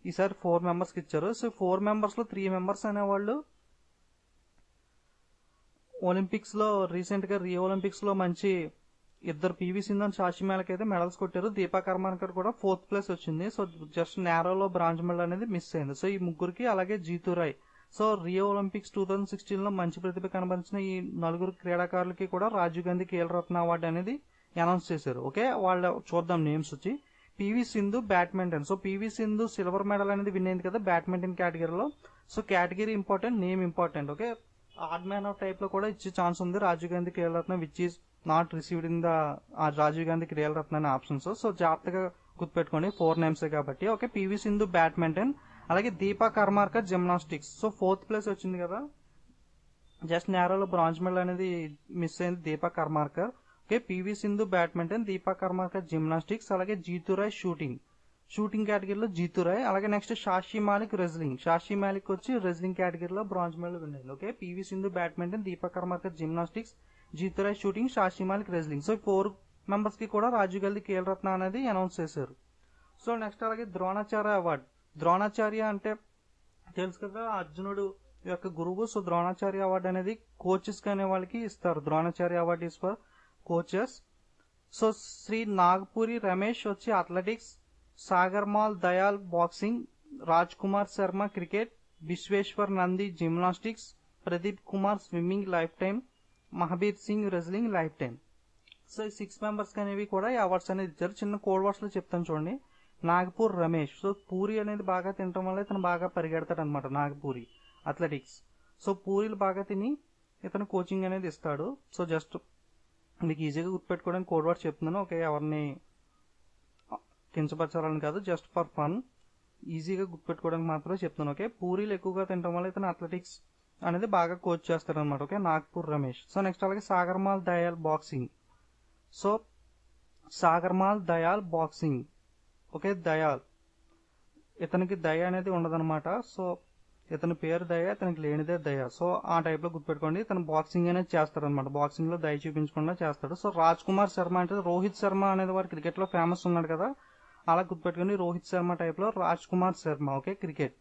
ఈసారి 4 మెంబర్స్ కి ఇచ్చారు. సో 4 మెంబర్స్ లో 3 మెంబర్స్ అనేవాళ్ళు ఒలింపిక్స్ లో రీసెంట్ గా రియో ఒలింపిక్స్ లో మంచి ఇద్దరు పివి సింధు అండ్ సాక్షి మేళకి అయితే మెడల్స్ కొట్టారు. దీపా కర్మాకర్ కూడా 4th ప్లేస్ వచ్చింది. సో జస్ట్ నేరోలో బ్రాంజ్ మెడల్ అనేది మిస్ అయింది. సో ఈ ముగ్గురికి, అలాగే Jitu Rai. So Rio Olympics 2016 లో మంచి ప్రతిభ కనబరిచిన ఈ 4 క్రీడాకారులకి కూడా రాజీవ్ గాంధీ ఖేల్ రత్న అవార్డు అనేది అనౌన్స్ చేశారు. ఓకే, వాళ్ళ చూద్దాం నేమ్స్ వచ్చి. PV Sindhu badminton. So PV Sindhu silver medal అనేది విన్ అయింది కదా బ్యాడ్మింటన్ కేటగిరీలో. So category important, name important. Okay, odd man of type లో కూడా ఇచ్చే ఛాన్స్ ఉంది Rajiv Gandhi Khel Ratna, which is not received in the Rajiv Gandhi Khel Ratna అనే ఆప్షన్స్. సో జాగ్రత్తగా గుర్తుపెట్టుకోండి, 4 నేమ్స్ కాబట్టి. ఓకే, పివి సింధు బ్యాడ్మింటన్, అలాగే Deepa Karmakar gymnastics. So 4th place వచ్చింది కదా, జస్ట్ నేరోలో బ్రాంజ్ మెడల్ అనేది మిస్ అయింది Deepa Karmakar. Okay, PV Sindhu badminton, Deepa Karmakar gymnastics, అలాగే జీతురాయ్ షూటింగ్ కేటగిరీలో జీతురాయ్. అలాగే నెక్స్ట్ షాషి మాలిక్ రెజ్లింగ్. షాషి మాలిక్ వచ్చి రెజ్లింగ్ కేటగిరీలో బ్రాంజ్ మెడల్ విన్ అయింది. Okay, PV Sindhu badminton, Deepa Karmakar gymnastics, జీతురాయ్ shooting, షాషి Malik wrestling. So 4 members కి కూడా రాజీవ్ గాంధీ ఖేల్ రత్న అనేది అనౌన్స్ చేశారు. సో నెక్స్ట్ అలాగే ద్రోణాచార్య అవార్డు. ద్రోణాచార్య అంటే తెలుసు కదా, అర్జునుడు యొక్క గురువు. సో ద్రోణాచార్య అవార్డు అనేది కోచెస్ అనే వాళ్ళకి ఇస్తారు. Dronacharya award is for coaches. So Shri Nagapuri Ramesh వచ్చి athletics, Sagarmal Dayal boxing, Raj Kumar Sharma cricket, Vishweshwar Nandi gymnastics, Pradeep Kumar swimming lifetime, Mahabir Singh wrestling lifetime. So ఈ 6 మెంబర్స్ అనేవి కూడా ఈ అవార్డ్స్ అనేది ఇచ్చారు. చిన్న కోడ్ వర్డ్స్ లో చెప్తాను చూడండి. నాగపూర్ రమేష్. సో పూరి అనేది బాగా తినడం వల్ల ఇతను బాగా పరిగెడతాడు అనమాట. నాగపూరి అథ్లెటిక్స్. సో పూరీలు బాగా తిని ఇతను కోచింగ్ అనేది ఇస్తాడు. సో జస్ట్ మీకు ఈజీగా గుర్తుపెట్టుకోవడానికి కోడ్ వర్డ్స్ చెప్తున్నాను. ఓకే, ఎవరిని కించపరచాలని కాదు, జస్ట్ ఫర్ ఫన్, ఈజీగా గుర్తుపెట్టుకోవడానికి మాత్రమే చెప్తున్నాను. ఓకే, పూరీలు ఎక్కువగా తినడం వల్ల ఇతను అథ్లెటిక్స్ అనేది బాగా కోచ్ చేస్తాడు అనమాట. Okay, Nagpur Ramesh. So next అలాగే Sagarmal Dayal boxing. So Sagarmal Dayal boxing. Okay, Dayal, ఇతనికి దయ అనేది ఉండదన్నమాట. సో ఇతని పేరు దయ, ఇతనికి లేనిదే దయ. సో ఆ టైప్ లో గుర్తుపెట్టుకోండి. ఇతను బాక్సింగ్ అనేది చేస్తాడు అనమాట. బాక్సింగ్ లో దయ చూపించకుండా చేస్తాడు. సో రాజ్ కుమార్ శర్మ అంటే రోహిత్ శర్మ అనేది వాడు క్రికెట్ లో ఫేమస్ ఉన్నాడు కదా, అలా గుర్తుపెట్టుకోండి. రోహిత్ శర్మ టైప్ లో Raj Kumar Sharma. Okay, cricket.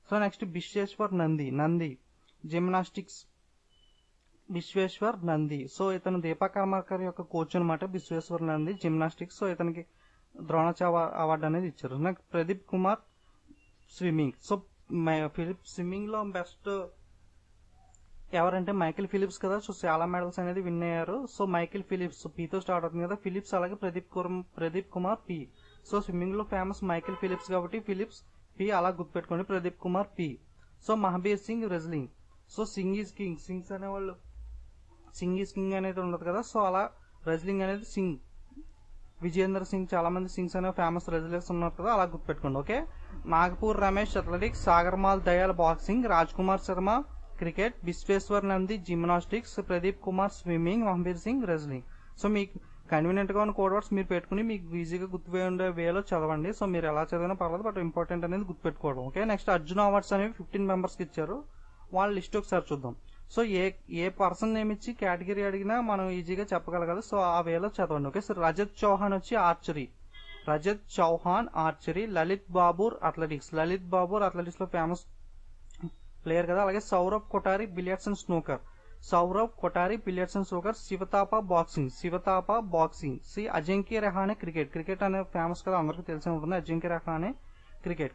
So next Vishweshwar Nandi gymnastics, Vishweshwar Nandi. So ఇతను దీపా కర్మాకర్ యొక్క కోచ్ అనమాట, విశ్వేశ్వర్ నంది జిమ్నాస్టిక్స్. సో ఇతనికి ద్రోణాచార్య అవార్డు అనేది ఇచ్చారు. Next Pradeep Kumar swimming. So swimming లో బెస్ట్ ఎవరంటే మైకేల్ ఫిలిప్స్ కదా. సో చాలా మెడల్స్ అనేది విన్ అయ్యారు. సో మైకేల్ ఫిలిప్స్, పీతో స్టార్ట్ అవుతుంది కదా, ఫిలిప్స్. అలాగే Pradeep Kumar P. So swimming లో ఫేమస్ మైకేల్ ఫిలిప్స్ కాబట్టి ఫిలిప్స్ పి అలా గుర్తుపెట్టుకోండి. Pradeep Kumar P. So Mahabir Singh wrestling. So Singh is king, Singhs అనేవాళ్ళు సింగ్ ఈజ్ కింగ్ అనేది ఉండదు కదా. సో అలా రెజ్లింగ్ అనేది సింగ్, విజేందర్ సింగ్, చాలా మంది సింగ్స్ అనే ఫేమస్ రెజ్లర్స్ ఉన్నారు కదా, అలా గుర్తుపెట్టుకోండి. Okay, Nagpur Ramesh athletics, Sagarmal Dayal boxing, Raj Kumar Sharma cricket, Vishweshwar Nandi gymnastics, Pradeep Kumar swimming, Mahabir Singh wrestling. So మీకు కన్వీనియంట్ గా ఉన్న కోడ్ వర్డ్స్ మీరు పెట్టుకుని మీకు ఈజీగా గుర్తుపోయి ఉండే వేలో చదవండి. సో మీరు ఎలా చదివినా పర్లేదు, బట్ ఇంపార్టెంట్ అనేది గుర్తుపెట్టుకోవడం. ఓకే, నెక్స్ట్ అర్జున్ అవార్డ్స్ అనేవి 15 మెంబర్స్ కి ఇచ్చారు. వాళ్ళ లిస్ట్ ఒకసారి చూద్దాం. సో ఏ పర్సన్ నేమ్ ఇచ్చి కేటగిరీ అడిగినా మనం ఈజీగా చెప్పగలగాలి. సో ఆ వేలో చదవండి. ఓకే, సో రజత్ చౌహాన్ వచ్చి archery, Rajat Chauhan archery. Lalit Babar athletics, Lalit Babar athletics లో ఫేమస్ ప్లేయర్ కదా. అలాగే Saurav Kothari billiards and snooker, Saurav Kothari billiards and snooker. Shiva Thapa boxing. Ajinkya Rahane cricket అనే ఫేమస్ కదా, అందరికీ తెలిసి ఉంటుంది. అజింక్య రహానే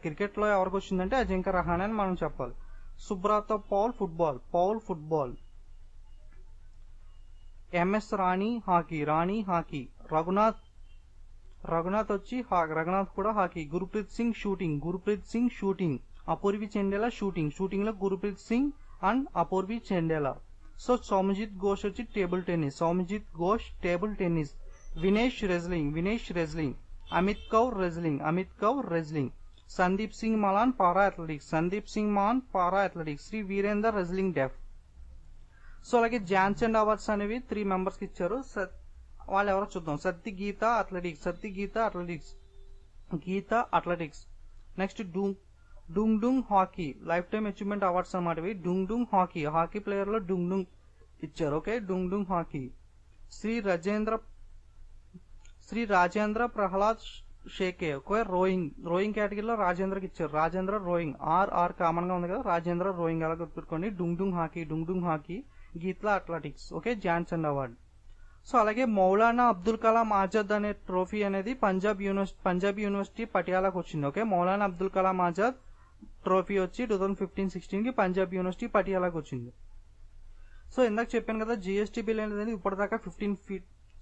క్రికెట్ లో ఎవరికి వచ్చిందంటే అజింక్య రహానే అని మనం చెప్పాలి. Subrata Paul football. M S Rani hockey. Raghunath వచ్చి రఘునాథ్ కూడా hockey. Gurpreet Singh shooting. Apurvi Chandela shooting లో గురుప్రీత్ సింగ్ అండ్ అపూర్వి చెండేలా. సో సౌమ్యజిత్ ఘోష్ వచ్చి table tennis. Vinesh wrestling. Amit Kaur wrestling. Sandeep Singh Mann para athletics. Shri Virender wrestling deaf. So అలాగే జాన్సన్ అవార్డ్స్ అనేవి 3 మెంబర్స్ కి ఇచ్చారు. వాళ్ళు ఎవరో చూద్దాం. సత్తి గీత అథ్లెటిక్స్. నెక్స్ట్ డుంగ్ hockey lifetime achievement awards అన్నమాట ఇవి. డుంగ్ హాకీ ప్లేయర్ లో డుంగ్ ఇచ్చారు. Okay, Dung hockey. Shri Rajendra Prahlad Shelke. Okay, rowing కేటగిరీలో రాజేంద్రకి ఇచ్చారు. రాజేంద్ర రోయింగ్, ఆర్ కామన్ గా ఉంది కదా, రాజేంద్ర రోయింగ్ అలా గుర్తుపెట్టుకోండి. డుంగ్ హాకీ. గీత్లా athletics. Okay, Johnson award. So అలాగే మౌలానా అబ్దుల్ కలాం ఆజాద్ అనే ట్రోఫీ అనేది పంజాబ్ యూనివర్సిటీ పటియాలాకు వచ్చింది. ఓకే, మౌలానా అబ్దుల్ కలాం ఆజాద్ ట్రోఫీ వచ్చి 2015-16 కి పంజాబ్ యూనివర్సిటీ పటియాలాకు వచ్చింది. సో ఇందాక చెప్పాను కదా, జిఎస్టీ బిల్ అనేది ఇప్పటిదాకా 15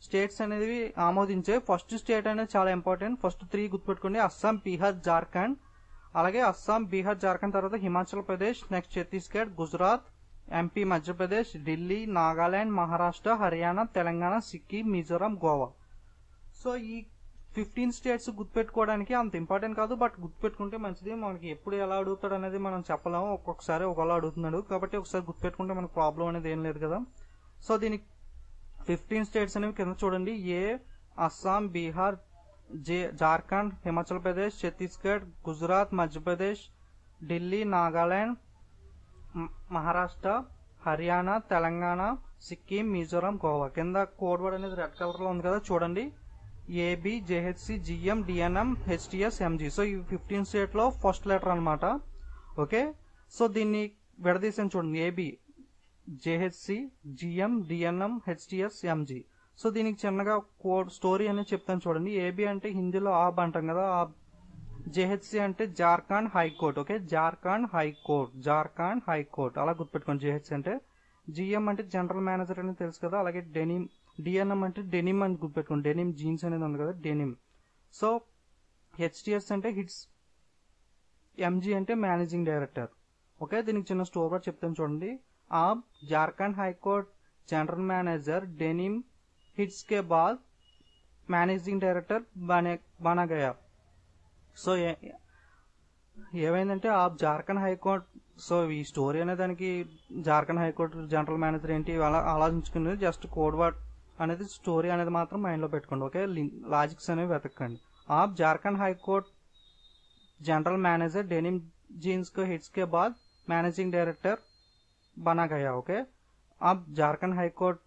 స్టేట్స్ అనేది ఆమోదించాయి. ఫస్ట్ స్టేట్ అనేది చాలా ఇంపార్టెంట్. ఫస్ట్ 3 గుర్తుపెట్టుకోండి. అస్సాం, బీహార్, జార్ఖండ్. అలాగే అస్సాం, బీహార్, జార్ఖండ్ తర్వాత Himachal Pradesh, next Chhattisgarh, Gujarat, MP, Madhya Pradesh, Delhi, Nagaland, Maharashtra, Haryana, Telangana, Sikkim, Mizoram, Goa. So ఈ 15 స్టేట్స్ గుర్తుపెట్టుకోవడానికి అంత ఇంపార్టెంట్ కాదు, బట్ గుర్తుపెట్టుకుంటే మంచిది. మనకి ఎప్పుడు ఎలా అడుగుతాడు అనేది మనం చెప్పలేము. ఒక్కొక్కసారి ఒకలా అడుగుతున్నాడు కాబట్టి ఒకసారి గుర్తుపెట్టుకుంటే మనకు ప్రాబ్లం అనేది ఏం లేదు కదా. సో దీనికి 15 స్టేట్స్ అనేవి కింద చూడండి. ఏ అస్సాం, బీహార్, జార్ఖండ్, హిమాచల్ ప్రదేశ్, ఛత్తీస్గఢ్, గుజరాత్, మధ్యప్రదేశ్, ఢిల్లీ, నాగాలాండ్, మహారాష్ట్ర, హర్యానా, తెలంగాణ, సిక్కిం, మిజోరాం, గోవా. కింద కోడ్ వర్డ్ అనేది రెడ్ కలర్ లో ఉంది కదా చూడండి. AB, JHC, GM, DNM, HTS, MG. So ఈ 15 స్టేట్ లో ఫస్ట్ లెటర్ అనమాట. ఓకే, సో దీన్ని విడదీసాను చూడండి. AB, JHC, GM, DNM, HTS, MG. So దీనికి చిన్నగా కోడ్ స్టోరీ అనేది చెప్తాను చూడండి. ఏబి అంటే హిందీలో ఆబ్ అంటాం కదా, ఆబ్. జేహెచ్సి అంటే Jharkhand high court. Okay, Jharkhand high court, Jharkhand high court అలా గుర్తుపెట్టుకోండి. జేహెచ్సి అంటే. జిఎం అంటే జనరల్ మేనేజర్ అని తెలుసు కదా, అలాగే డెనిమ్. డిఎన్ఎం అంటే డెనిమ్ అని గుర్తుపెట్టుకోండి. డెనిమ్ జీన్స్ అనేది ఉంది కదా, డెనిమ్. సో హెచ్టిఎస్ అంటే హిట్స్. ఎంజీ అంటే మేనేజింగ్ డైరెక్టర్. ఓకే, దీనికి చిన్న స్టోర్ వర్డ్ చెప్తాను చూడండి. आप Jharkhand high court general manager denim hits के बाद मैनेजिंग डायरेक्टर बना गया. సో ఏమైందంటే ఆ జార్ఖండ్ హైకోర్ట్. సో ఈ స్టోరీ అనే దానికి జార్ఖండ్ హైకోర్ట్ జనరల్ మేనేజర్ ఏంటి అలా ఆలోచించుకునేది. జస్ట్ కోడ్ వర్డ్ అనేది స్టోరీ అనేది మాత్రం మైండ్ లో పెట్టుకోండి. ఓకే, లాజిక్స్ అనేవి వెతకండి. ఆ Jharkhand high court general manager denim jeans को हिट्स के बाद मैनेजिंग डायरेक्टर बना गया. ओके, अब Jharkhand high court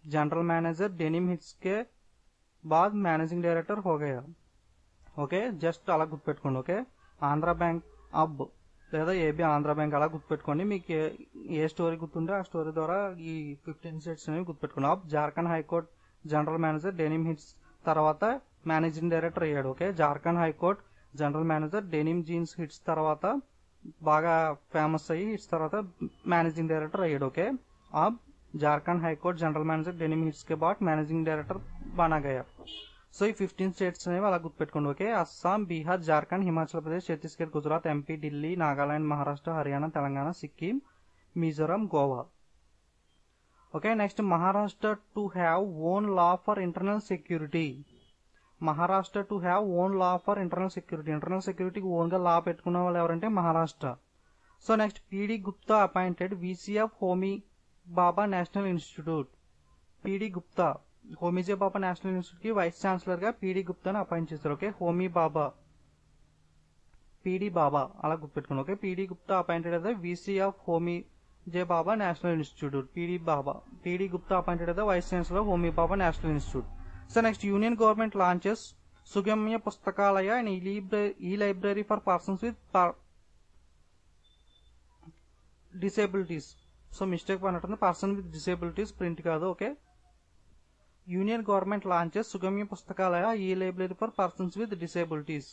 general manager denim hits के बाद मैनेजिंग डायरेक्टर हो गया. ఓకే, జస్ట్ అలా గుర్తుపెట్టుకోండి. ఓకే, ఆంధ్ర బ్యాంక్ అబ్ లేదా ఏబి ఆంధ్ర బ్యాంక్ అలా గుర్తుపెట్టుకోండి. మీకు ఏ స్టోరీ గుర్తుంటే ఆ స్టోరీ ద్వారా ఈ 15 స్టేట్స్ అనేవి గుర్తుపెట్టుకోండి. అబ్ జార్ఖండ్ హైకోర్ట్ జనరల్ మేనేజర్ డెనిమ్ హిట్స్ తర్వాత మేనేజింగ్ డైరెక్టర్ అయ్యాడు. Okay, Jharkhand high court general manager denim jeans hits తర్వాత బాగా ఫేమస్ అయ్యి హిట్స్ తర్వాత మేనేజింగ్ డైరెక్టర్ అయ్యాడు. ఓకే, అబ్ జార్ఖండ్ హైకోర్ట్ జనరల్ మేనేజర్ డెనిమ్ హిట్స్ కే బాట్ మేనేజింగ్ డైరెక్టర్ బనా గయా. సో ఈ 15 స్టేట్స్ అనేవి అలా గుర్తుపెట్టుకోండి. Okay, Assam, Bihar, Jharkhand, Himachal Pradesh, Chhattisgarh, Gujarat, MP, Delhi, Nagaland, Maharashtra, Haryana, Telangana, Sikkim, Mizoram, Goa. Okay, next Maharashtra to have own law for internal security. Maharashtra to have own law for internal security. Internal సెక్యూరిటీకి ఓన్ గా లా పెట్టుకున్న వాళ్ళు ఎవరంటే మహారాష్ట్ర. సో నెక్స్ట్ పిడి Gupta appointed VC of Homi Bhabha National Institute. PD Gupta Homi J Bhabha National Institute కి vice chancellor గా PD గుప్తాను appoint చేశారు. Okay, Homi Bhabha, PD Bhabha అలా గుర్తుపెట్టుకోండి. Okay, PD Gupta appointed as VC of Homi J Bhabha National Institute. PD Gupta appointed as vice chancellor Homi Bhabha National Institute. So next, Union government launches Sugamya Pustakalaya and e-library for persons with disabilities. So mistake పన్నట్టుంది, person with disabilities print కాదు. Okay, union government launches Sugamya Pustakalaya e-library for persons with disabilities.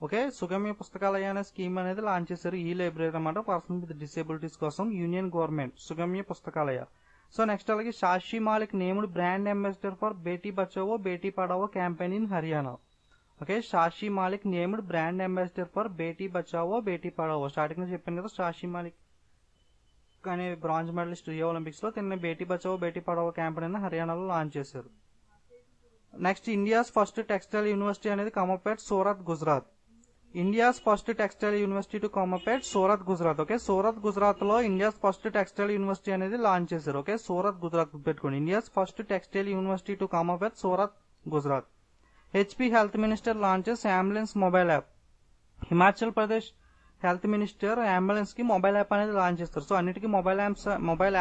Okay, Sugamya Pustakalaya అనే scheme అనేది launch చేశారు. e-library అన్నమాట person with disabilities కోసం union government Sugamya Pustakalaya. So next అలాగే Sakshi Malik named brand ambassador for Beti Bachao Beti Padhao campaign in Haryana. Okay, Sakshi Malik named brand ambassador for Beti Bachao Beti Padhao. Starting లో చెప్పాను కదా, సాక్షి మాలిక్ అనే బ్రాంజ్ మెడలిస్ట్ రియో ఒలింపిక్స్ లో తిన్న బేటీ బచావో బేటీ పడావో క్యాంపెయిన్ హర్యానాలో లాంచ్ చేశారు. Next, India's first textile university అనేది come up at Surat, Gujarat. India's first textile university to come up at Surat, Gujarat. Okay, Surat Gujarat లో ఇండియాస్ ఫస్ట్ టెక్స్టైల్ యూనివర్సిటీ అనేది లాంచ్ చేశారు. ఓకే, సూరత్ గుజరాత్ పెట్టుకోండి. India's first textile university to come up at Surat, Gujarat. HP health minister launches ambulance mobile app. Himachal Pradesh health minister ambulance కి mobile app అనేది launch చేస్తారు. So అన్నిటికీ mobile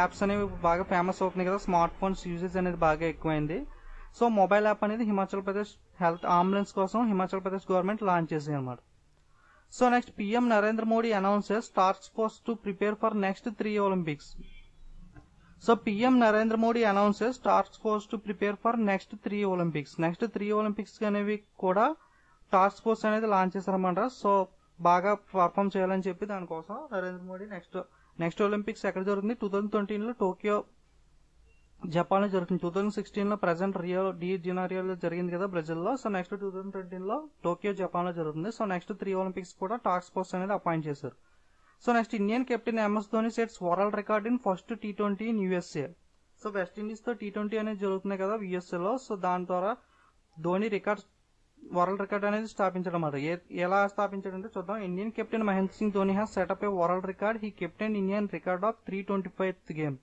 apps అనేవి బాగా ఫేమస్ అవుతున్నాయి కదా, స్మార్ట్ ఫోన్స్ యూజెస్ అనేది బాగా ఎక్కువైంది. సో మొబైల్ యాప్ అనేది హిమాచల్ ప్రదేశ్ హెల్త్ అంబులెన్స్ కోసం హిమాచల్ ప్రదేశ్ గవర్నమెంట్ లాంచ్ చేసింది అనమాట. So next, PM Narendra Modi announces task force to prepare for next 3 Olympics. So PM Narendra Modi announces task force to prepare for next 3 Olympics. Next 3 Olympics అనేవి కూడా task force అనేది launch చేశారన్నమాట. So బాగా perform చేయాలని చెప్పి దానికోసం నరేంద్ర మోడీ నెక్స్ట్ ఒలింపిక్స్ ఎక్కడ జరుగుతుంది, 2020 లో టోక్యో జపాన్ లో జరుగుతుంది. 2016 లో ప్రెసెంట్ రియో డి జనీరోలో జరిగింది కదా బ్రెజిల్ లో. సో నెక్స్ట్ 2020 లో టోక్యో జపాన్ లో జరుగుతుంది. సో నెక్స్ట్ 3 ఒలింపిక్స్ కూడా టాస్క్ ఫోర్స్ అనేది అపాయింట్ చేశారు. So next, Indian captain MS Dhoni sets world record in first T20 in USA. So West Indies తో T20 అనేది జరుగుతుంది కదా యూఎస్ఏ లో. సో దాని ద్వారా ధోని వరల్డ్ రికార్డ్ అనేది స్థాపించడం అన్నమాట. ఎలా స్థాపించాడంటే చూద్దాం. Indian captain Mahendra Singh Dhoni has set up a world record. He captain Indian record of 325th game.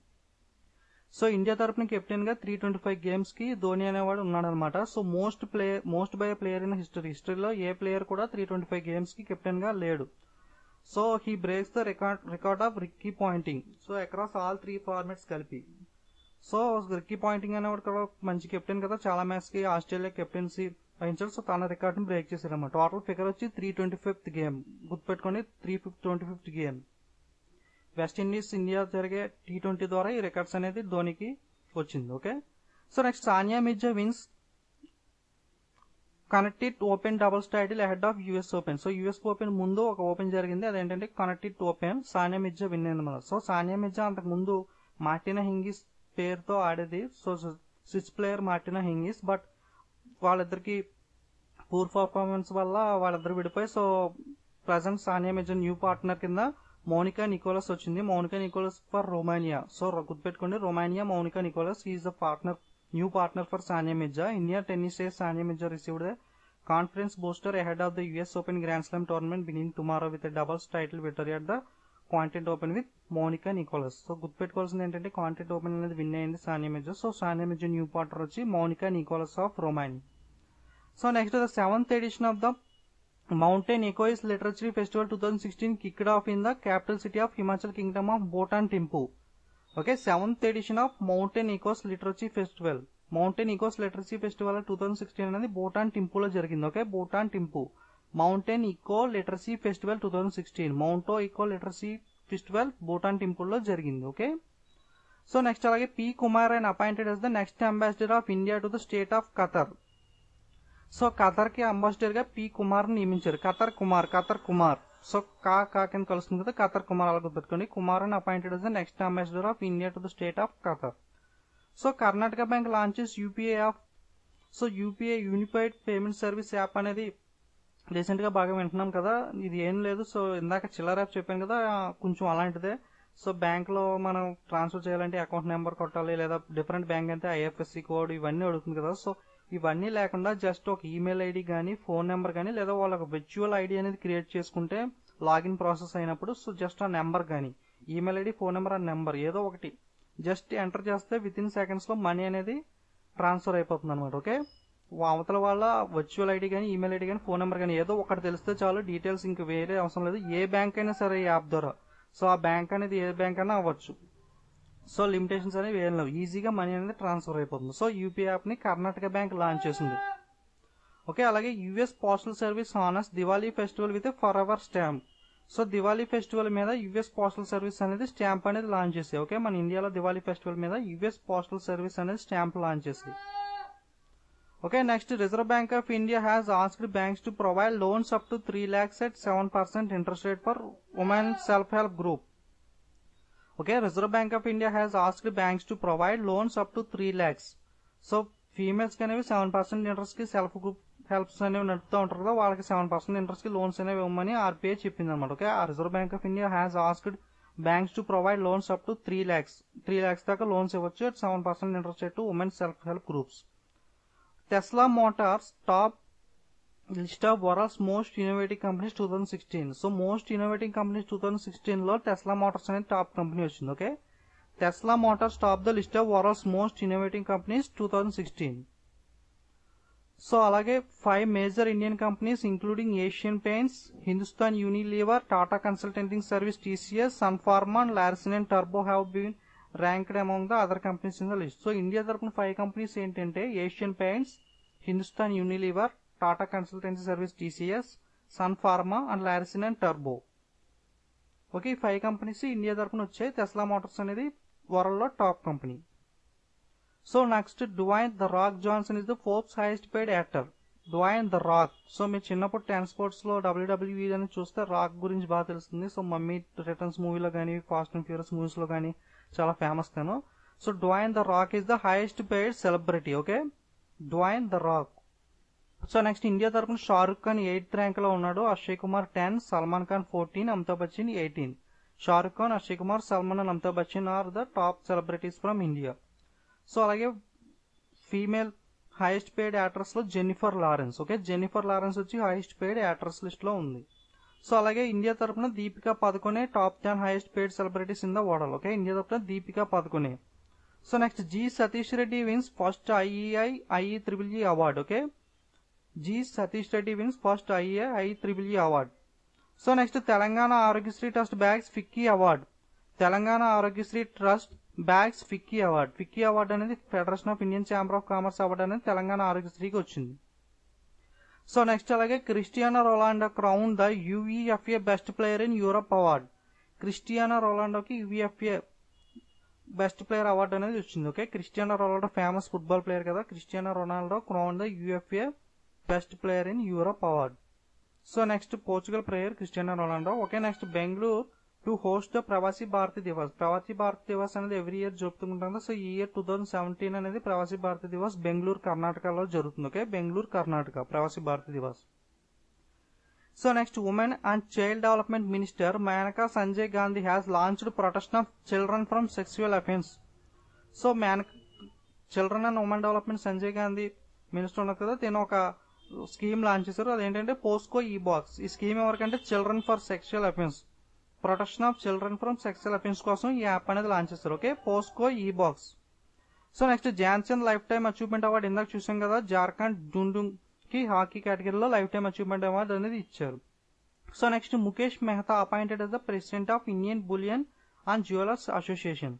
So India తరపున కెప్టెన్ గా 325 గేమ్స్ కి ధోని అనేవాడు ఉన్నాడనమాట. So most by player in హిస్టరీలో ఏ ప్లేయర్ కూడా 325 గేమ్స్ కి కెప్టెన్ గా లేడు. So he breaks the record of Ricky Ponting. So across all 3 formats కలిపి. సో రిక్కీ పాయింటింగ్ అనేవాడు కూడా మంచి కెప్టెన్ కదా, చాలా మ్యాచ్ కి ఆస్ట్రేలియా కెప్టెన్సీ వహించాడు. సో తన రికార్డుని బ్రేక్ చేశారన్నమాట. టోటల్ ఫిగర్ వచ్చి 325th గేమ్, గుర్తుపెట్టుకోండి 325th గేమ్. వెస్టిండీస్ ఇండియా జరిగే T20 ద్వారా ఈ రికార్డ్స్ అనేది ధోనికి వచ్చింది. Okay, so next Sania Mirza wins Connecticut open doubles title ahead of US open. So US open ముందు ఒక ఓపెన్ జరిగింది, అదేంటంటే Connecticut open. Sania Mirza win అయింది. సో సానియా మిర్జా అంతకు ముందు మార్టినా హింగిస్ పేరుతో ఆడేది. So switch player Martina Hingis, but వాళ్ళిద్దరికి పూర్ పర్ఫార్మెన్స్ వల్ల వాళ్ళిద్దరు విడిపోయి, so present Sania Mirza new partner కింద మౌనికా నికోలస్ వచ్చింది. Monica Nicholas for Romania. So గుర్తుపెట్టుకోండి, Romania Mounika Nicholas is the partner, new partner for Sania Mirza. India tennis star Sania Mirza received the confidence booster ahead of the US Open Grand Slam tournament beginning tomorrow with a doubles title victory at the Connecticut open with Monica Nicholas. So గుర్తుపెట్టుకోవాల్సింది ఏంటంటే Connecticut open అనేది win అయింది Sania Mirza. So Sania Mirza new partner వచ్చి Monica Nicholas of Romania. So next the 7th edition of the Mountain Ecoist Literature Festival 2016 kicked off in the capital city of Himachal Kingdom of Bhutan Thimphu. Okay, 7th edition of Mountain Ecoist Literature Festival. Mountain Ecoist Literature Festival 2016 అనేది భూటాన్ టింపులో జరిగింది. Okay, Bhutan Thimphu mountain eco literacy festival 2016 mountain eco literacy festival Bhutan టింపుల్లో జరిగింది. Okay, so next అలాగే P Kumar and appointed as the next ambassador of India to the state of Qatar. So Qatar కి ambassador గా P Kumar నియమించారు. Qatar Kumar. So కా కింద కలుస్తుంది కదా, ఖతర్ కుమార్ అలా గుర్తుపెట్టుకోండి. Kumar and appointed as the next ambassador of India to the state of Qatar. So Karnataka bank launches UPI of. So UPI unified payment service app అనేది రీసెంట్ గా బాగా వింటున్నాం కదా. ఇది ఏం లేదు, సో ఇందాక చిల్లర యాప్ చెప్పాను కదా, కొంచెం అలాంటిదే. సో బ్యాంక్ లో మనం ట్రాన్స్ఫర్ చేయాలంటే అకౌంట్ నెంబర్ కొట్టాలి, లేదా డిఫరెంట్ బ్యాంక్ అయితే ఐఎఫ్ఎస్సి కోడ్ ఇవన్నీ అడుగుతుంది కదా. సో ఇవన్నీ లేకుండా జస్ట్ ఒక ఈమెయిల్ ఐడి కానీ ఫోన్ నెంబర్ కానీ లేదా వాళ్ళకి విర్చువల్ ఐడి అనేది క్రియేట్ చేసుకుంటే లాగిన్ ప్రాసెస్ అయినప్పుడు, సో జస్ట్ ఆ నెంబర్ కానీ ఈమెయిల్ ఐడి ఫోన్ నెంబర్ ఆ నెంబర్ ఏదో ఒకటి జస్ట్ ఎంటర్ చేస్తే విత్ ఇన్ సెకండ్స్ లో మనీ అనేది ట్రాన్స్ఫర్ అయిపోతుంది అనమాట. ఓకే, అవతల వాళ్ళ వర్చువల్ ఐడి కానీ ఈమెయిల్ ఐడి కానీ ఫోన్ నెంబర్ కానీ ఏదో ఒకటి తెలిస్తే చాలు, డీటెయిల్స్ ఇంక వేరే అవసరం లేదు. ఏ బ్యాంక్ అయినా సరే ఈ యాప్ ద్వారా. సో ఆ బ్యాంక్ అనేది ఏ బ్యాంక్ అయినా అవ్వచ్చు. సో లిమిటేషన్స్ అనేవి ఏం లేవు, ఈజీగా మనీ అనేది ట్రాన్స్ఫర్ అయిపోతుంది. సో యూపీఐ యాప్ ని కర్ణాటక బ్యాంక్ లాంచ్ చేసింది. ఓకే, అలాగే US postal service honours Diwali festival with for ever stamp. So Diwali festival మీద యుఎస్ పోస్టల్ సర్వీస్ అనేది స్టాంప్ అనేది లాంచ్ చేసి. ఓకే, మన ఇండియాలో దివాళీ ఫెస్టివల్ మీద యుఎస్ పోస్టల్ సర్వీస్ అనేది స్టాంప్ లాంచ్ చేసి. Okay, next reserve bank of India has asked banks to provide loans up to 3 lakhs at 7% interest rate for women self help group. Okay, Reserve Bank of India has asked banks to provide loans up to 3 lakhs. So females కి అనేవి 7% interest కి self group helps అనేవి నడుపుతూ ఉంటారు కదా, వాళ్ళకి 7% interest కి loans అనేవి ఇవ్వమని ఆర్బీఐ చెప్పింది అనమాట. ఓకే, ఆ reserve bank of India has asked banks to provide loans up to 3 lakhs దాకా లోన్స్ ఇవ్వచ్చు at 7% interest rate to women self help groups. Tesla Motors top list of world's most innovative companies 2016. So most innovative companies 2016 లో Tesla Motors అనేది top company వచ్చింది. Okay, Tesla Motors top the list of world's most innovative companies 2016. So అలాగే 5 major Indian companies including Asian Paints, Hindustan Unilever, Tata consultancy service TCS, Sun Pharma, Larsen and టర్బో have been ranked among the other companies in the list. So India తరపున 5 companies ఏంటంటే Asian Paints, Hindustan Unilever, Tata consultancy service TCS, Sun Pharma and Larsen and టర్బో. Okay, ఈ 5 companies India తరపున వచ్చాయి. Tesla Motors అనేది world లో top company. So next Dwayne the Rock Johnson is the Forbes highest paid actor. డ్వాయిన్ the Rock. So మీరు చిన్నప్పుడు 10 sports లో WWE అని చూస్తే రాక్ గురించి బాగా తెలుస్తుంది. సో మమ్మీ రిటర్న్స్ మూవీలో కానీ ఫాస్ట్ అండ్ ఫ్యూరియస్ మూవీస్ లో కానీ చాలా ఫేమస్ తను. So Dwayne the Rock is the highest paid celebrity. Okay, Dwayne the Rock. So next India తరపున షారుఖ్ ఖాన్ 8th ర్యాంక్ లో ఉన్నాడు, Akshay Kumar 10, Salman Khan 14, Amitabh Bachchan 18. Shahrukh Khan, Akshay Kumar, Salman and Amitabh Bachchan are the top celebrities from India. So అలాగే female highest paid actress లో Jennifer Lawrence. Okay, Jennifer Lawrence వచ్చి highest paid actress list లో ఉంది. So అలాగే India తరపున Deepika Padukone top 10 highest paid celebrities in the world. Okay, India తరపున Deepika Padukone. So next G Satish Reddy wins first IEEE award. Okay, G Satish Reddy wins first IEEE award. So next Telangana Aarogyasri trust bags FICCI award. Telangana Aarogyasri trust bags FICCI award. FICCI award అనేది federation of Indian chamber of commerce award అనేది తెలంగాణ ఆరోగ్యశ్రీకి వచ్చింది. So next అలాగే Cristiano Ronaldo crown the UEFA best player in Europe award. Cristiano రొనాల్డోకి UEFA best player award అనేది వచ్చింది. Okay, Cristiano Ronaldo famous football player కదా. Cristiano Ronaldo crown the UEFA best player in Europe award. So next Portugal player Cristiano Ronaldo. Okay, next Bengaluru to host the Pravasi Bharati Divas. Pravasi Bharati Divas అనేది every year జరుపుతుంటాం. So ఈ year 2017 అనేది ప్రవాసీ భారతీ దివస్ బెంగళూరు కర్ణాటకలో జరుగుతుంది. Okay, Bengaluru Karnataka Pravasi Bharati Divas. So next women and child development minister Maneka Sanjay Gandhi has launched protection of children from sexual offence. So children and women development Sanjay Gandhi minister ఉన్నారు కదా, తను ఒక స్కీమ్ లాంచ్ చేశారు. అదేంటంటే పోస్కో ఈ బాక్స్. ఈ స్కీమ్ ఎవరికంటే children for sexual offence, protection of children from sexual offence కోసం ఈ యాప్ అనేది లాంచ్ చేస్తారు. ఓకే, పోస్కో ఈ box. So next Dhyan Chand life time achievement award ఇందాక చూసాం కదా, జార్ఖండ్ డుండుంగ్ కి హాకీ కేటగిరీలో లైఫ్ టైమ్ అచీవ్మెంట్ అవార్డు అనేది ఇచ్చారు. So next Mukesh Mehta appointed as the president of Indian bullion and jewellers association.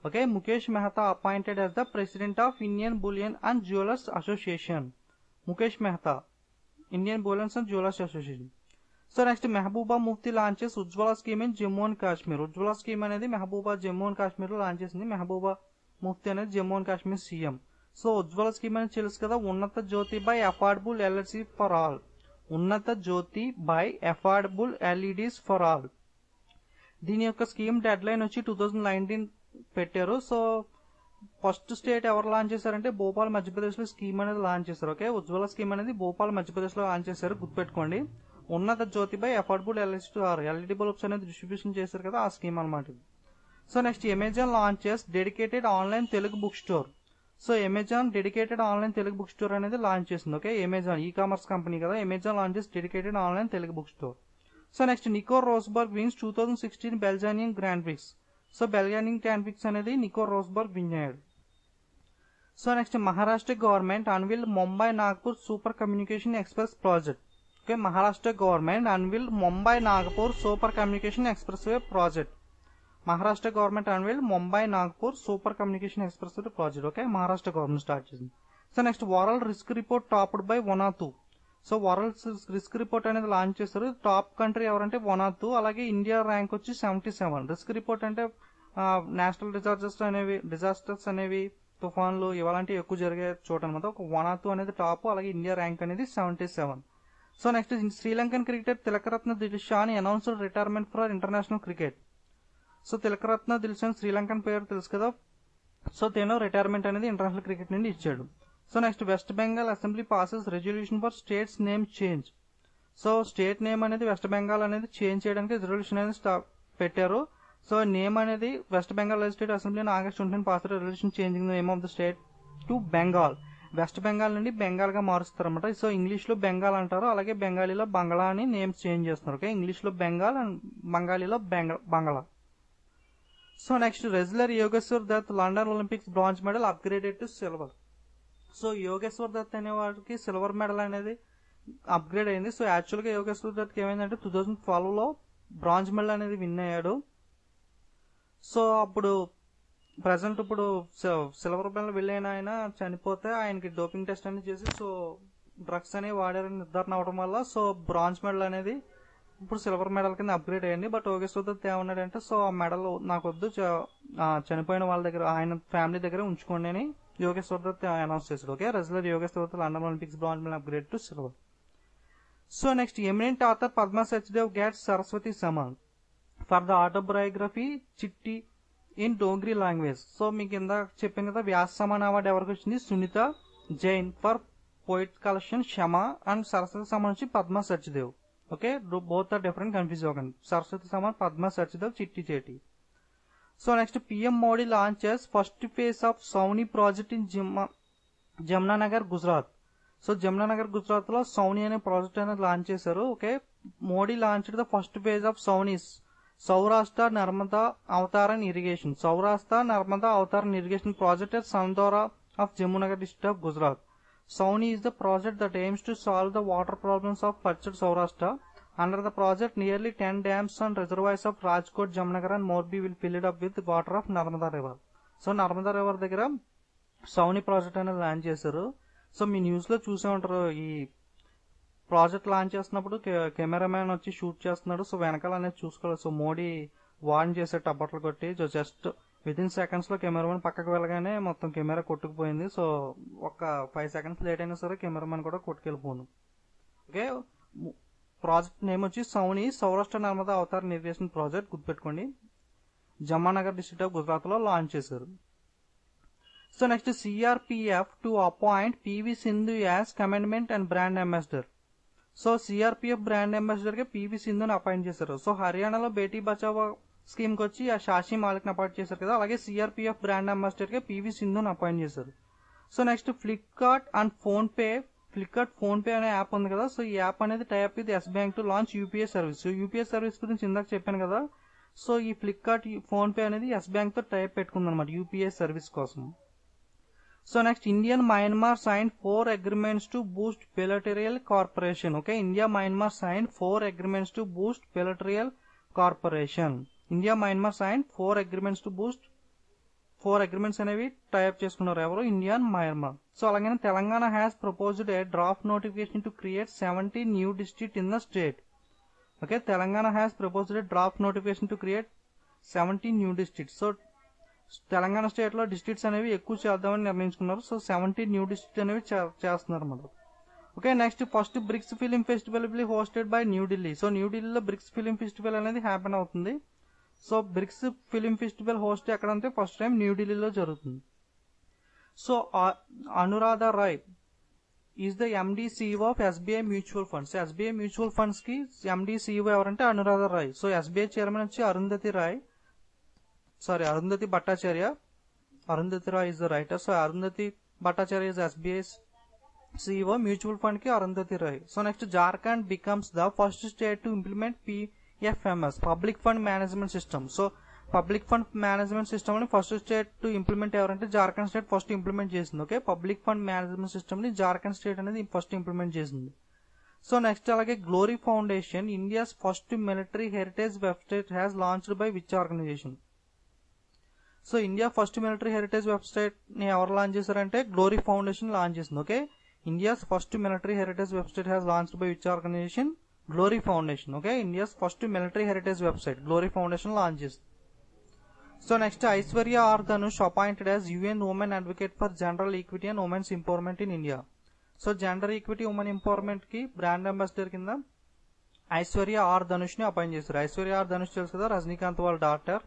Okay, Mukesh Mehta appointed as the president of Indian bullion and jewellers association. Mukesh Mehta, Indian bullions and jewellers association. So next Mehbooba Mufti launches Ujjwala scheme in Jammu and Kashmir. Ujjwala scheme అనేది Mehbooba Jammu and Kashmir లో launch చేసింది. మెహబూబా ముఫ్తీ అనేది Jammu and Kashmir CM. So Ujjwala scheme అనేది తెలుసు కదా, Unnat Jyoti by affordable LLC for all. Unnat Jyoti by affordable LEDs for all. దీని యొక్క scheme deadline వచ్చి 2019 పెట్టారు. సో ఫస్ట్ స్టేట్ ఎవరు లాంచ్ చేశారంటే భోపాల్ మధ్యప్రదేశ్ లో స్కీమ్ అనేది లాంచ్ చేశారు. ఓకే, ఉజ్వల స్కీమ్ అనేది భోపాల్ మధ్యప్రదేశ్ లో లాంచ్ చేశారు, గుర్తుపెట్టుకోండి. Unnat Jyoti by affordable LLC to or LED bulbs అనేది డిస్ట్రిబ్యూషన్ చేశారు కదా, ఆ స్కీమ్ అనమాట. So next Amazon launches dedicated online Telugu book store. So Amazon dedicated online Telugu book store అనేది లాంచ్ చేసింది. Okay, Amazon e commerce company కదా, Amazon launches dedicated online Telugu book store. So next Nico Rosberg wins 2016 Belgian grand prix. So Belgian grand prix అనేది Nico Rosberg win అయ్యాడు. So next Maharashtra government unveil Mumbai Nagpur super communication express project. Okay, Maharashtra government unveil Mumbai Nagpur super communication expressway project. Maharashtra government unveil Mumbai Nagpur super communication expressway project. Okay, Maharashtra government start చేసింది. So next world risk report topped by Vanuatu. So world risk report అనేది launch చేశారు. Top country ఎవరంటే Vanuatu. అలాగే India rank వచ్చి 77. Risk report అంటే national disasters అనేవి తుఫాన్లు ఇలాంటివి ఎక్కువ జరిగే చోట అనమాట. ఒక వనాతు అనేది టాప్, అలాగే ఇండియా ర్యాంక్ అనేది 77. So next Sri Lankan cricketer Tillakaratne Dilshan announced retirement for international cricket. So Tillakaratne Dilshan Sri Lankan player తెలుసు కదా, సో తేనో రిటైర్మెంట్ అనేది ఇంటర్నేషనల్ క్రికెట్ నుండి ఇచ్చాడు. So next west Bengal assembly passes resolution for states name change. So state name అనేది వెస్ట్ బెంగాల్ అనేది చేంజ్ చేయడానికి రెజల్యూషన్ అనేది పెట్టారు. సో నేమ్ అనేది west Bengal state assembly August 20 pass resolution changing the name of the state to Bengal. West Bengal నుండి బెంగాల్ గా మారుస్తారు అనమాట. సో ఇంగ్లీష్ లో బెంగాల్ అంటారు, అలాగే బెంగాలీలో బంగ్లా అని నేమ్స్ చేంజ్ చేస్తున్నారు. ఓకే, ఇంగ్లీష్ లో బెంగాల్ అండ్ బెంగాలీలో Bangla. So next wrestler Yogeshwar Dutt London Olympics bronze medal upgraded to silver. So Yogeshwar Dutt అనే వాడికి సిల్వర్ మెడల్ అనేది అప్గ్రేడ్ అయింది. సో యాక్చువల్ గా యోగేశ్వర్ దత్ ఏమైందంటే 2012 లో బ్రాంజ్ మెడల్ అనేది విన్ అయ్యాడు. సో అప్పుడు ప్రజెంట్ ఇప్పుడు సిల్వర్ మెడల్ వెళ్ళిన ఆయన చనిపోతే ఆయనకి డోపింగ్ టెస్ట్ అనేది చేసి సో డ్రగ్స్ అనేవి వాడారని నిర్ధారణ అవడం వల్ల సో బ్రాంజ్ మెడల్ అనేది ఇప్పుడు సిల్వర్ మెడల్ కింద అప్గ్రేడ్ అయ్యింది. బట్ యోగేశ్వర్ దత్ ఏమన్నాడంటే సో ఆ మెడల్ నాకు వద్దు, చనిపోయిన వాళ్ళ దగ్గర ఆయన ఫ్యామిలీ దగ్గర ఉంచుకోండి అని యోగేశ్వర్ దత్ అనౌన్స్ చేశాడు. Okay, wrestler Yogeshwar Dutt London Olympics bronze medal upgrade to silver. So next eminent author Padma Sachdev gets Saraswati Samman for the autobiography Chitti in Dogri language. So మీకు ఇందాక చెప్పాను కదా, వ్యాస సమాన్ అవార్డు ఎవరికి వచ్చింది? Sunita Jain for poet collection Kshama and Saraswati Samman వచ్చి Padma Sachdev. Okay, both are different, confuse అవ్వకండి. Saraswati Samman Padma Sachdev Chitti Chete. So next PM Modi launches first phase of Sauni project in Jamnagar Gujarat. So Jamnagar Gujarat లో సౌని అనే ప్రాజెక్ట్ అనేది లాంచ్ చేశారు. Okay, Modi launched the first phase of Sauni's Saurashtra Narmada Avtaran Irrigation. Saurashtra Narmada Avtaran Irrigation project at Sandora of Jammunagar district of Gujarat. Sauni is the project that aims to solve the water problems of Pachad Saurashtra. Under the project, nearly 10 dams and reservoirs of Rajkot, Jamnagar and Morbi will fill it up with the water of Narmada River. So Narmada River దగ్గర సౌని project అనేది launch చేశారు. So మీ news లో చూసే ఉంటారు, ఈ project launch చేస్తున్నప్పుడు cameraman వచ్చి shoot చేస్తున్నాడు. సో వెనకాల అనేది చూసుకోవాలి. సో మోడీ వార్న్ చేసే టబ్బట్లు కొట్టి జస్ట్ విత్ ఇన్ సెకండ్స్ లో కెమెరామెన్ పక్కకు వెళ్ళగానే మొత్తం కెమెరా కొట్టుకుపోయింది. సో ఒక 5 seconds లేట్ అయినా సరే కెమెరామెన్ కూడా కొట్టుకెళ్ళిపోను. ఓకే, ప్రాజెక్ట్ నేమ్ వచ్చి సౌని సౌరాష్ట్ర నర్మదా అవతార్ ఇరిగేషన్ ప్రాజెక్ట్, గుర్తుపెట్టుకోండి. జమ్మానగర్ డిస్ట్రిక్ట్ ఆఫ్ గుజరాత్ లో లాంచ్ చేశారు. So next CRPF to appoint PV Sindhu as commandant and brand ambassador. So CRPF brand ambassador గా పివి సింధుని అపాయింట్ చేశారు. సో హర్యానాలో బేటీ బచావో స్కీమ్ కి వచ్చి ఆ షాషి మాలిక్ ని అపాయింట్ చేశారు కదా, అలాగే సిఆర్పిఎఫ్ బ్రాండ్ అంబాసిడర్ గా పివి సింధుని అపాయింట్ చేశారు. So next Flipkart and PhonePe. Flipkart PhonePe అనే యాప్ ఉంది కదా, సో ఈ యాప్ అనేది tie up with Yes bank to launch UPI service. So UPI service గురించి ఇందాక చెప్పాను కదా. సో ఈ ఫ్లిప్కార్ట్ ఫోన్ పే అనేది ఎస్ బ్యాంక్ తో టైప్ పెట్టుకుంది అనమాట యూపీఐ సర్వీస్ కోసం. So next Indian Myanmar sign 4 agreements to boost bilateral cooperation. Okay, India Myanmar sign 4 agreements to boost bilateral cooperation. India Myanmar sign 4 agreements to boost 4 agreements అనేవి tie up చేసుకున్నారు ఎవరు, India and Myanmar. So అలాగే Telangana has proposed a draft notification to create 70 new district in the state. Okay, Telangana has proposed a draft notification to create 70 new districts. So Telangana state లో districts అనేవి ఎక్కువ చేద్దామని నిర్ణయించుకున్నారు. So 70 new district అనేవి చేస్తున్నారు అన్నమాట. Okay, next first BRICS film festival will hosted by New Delhi. So న్యూఢిల్లీలో BRICS film festival అనేది హ్యాపెన్ అవుతుంది. So BRICS film festival host ఎక్కడంటే ఫస్ట్ టైం న్యూఢిల్లీలో జరుగుతుంది. So Anuradha Rai is the MD CEO of SBI mutual funds. SBI mutual funds కి MD CEO ఎవరంటే Anuradha Rai. So SBI chairman వచ్చి Arundhati Bhattacharya. Arundhati Rai is the writer. So Arundhati Bhattacharya is SBI CEO. Mutual fund కి Arundhati Roy. So next Jharkhand becomes the first state to implement PFMS public fund management system. So public fund management system ని first state to implement ఎవరంటే Jharkhand state first implement చేసింది. Okay, public fund management system ని Jharkhand state అనేది first implement చేసింది. So next అలాగే glory foundation India's first military heritage website has launched by which organisation. So India first military heritage website ని ఎవరు launch చేశారంటే Glory foundation launch చేసింది. Okay, India's first military heritage website has launched by which organization, Glory foundation. Okay, India's first military heritage website Glory foundation launch చేసింది. So next Aishwarya R Dhanush appointed as UN women advocate for general equity and women's empowerment in India. So gender equity women empowerment కి brand ambassador కింద Aishwarya R Dhanush ని appoint చేశారు. Aishwarya R Dhanush తెలుసు కదా, రజనీకాంత్ వాళ్ళ daughter.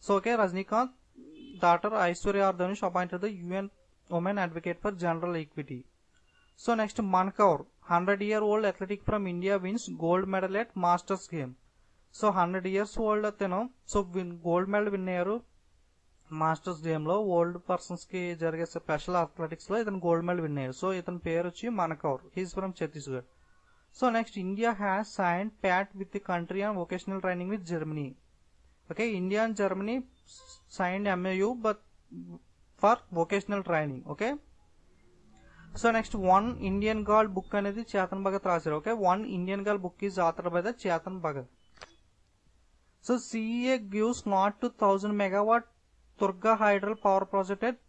So okay, Rajinikanth daughter Aishwarya R Dhanush appointed the UN women advocate for general equity. So next Man Kaur 100-year-old athletic from India wins gold medal at Masters game. So 100 years old అతను gold medal win అయ్యారు masters game లో. Old persons కి జరిగే special athletics లో ఇతను gold medal win అయ్యారు. So ఇతని పేరు వచ్చి Man Kaur. He's from Chhattisgarh. So next India has signed pact with the country on vocational training with Germany. Okay, India and Germany signed MOU but for vocational training. Okay, so next one Indian girl book అనేది చేతన్ భగత్ రాశారు. Okay, one Indian girl book is authored by the Chetan Bhagat. So CEA gives nod to 1000 megawatt Turga hydel power project at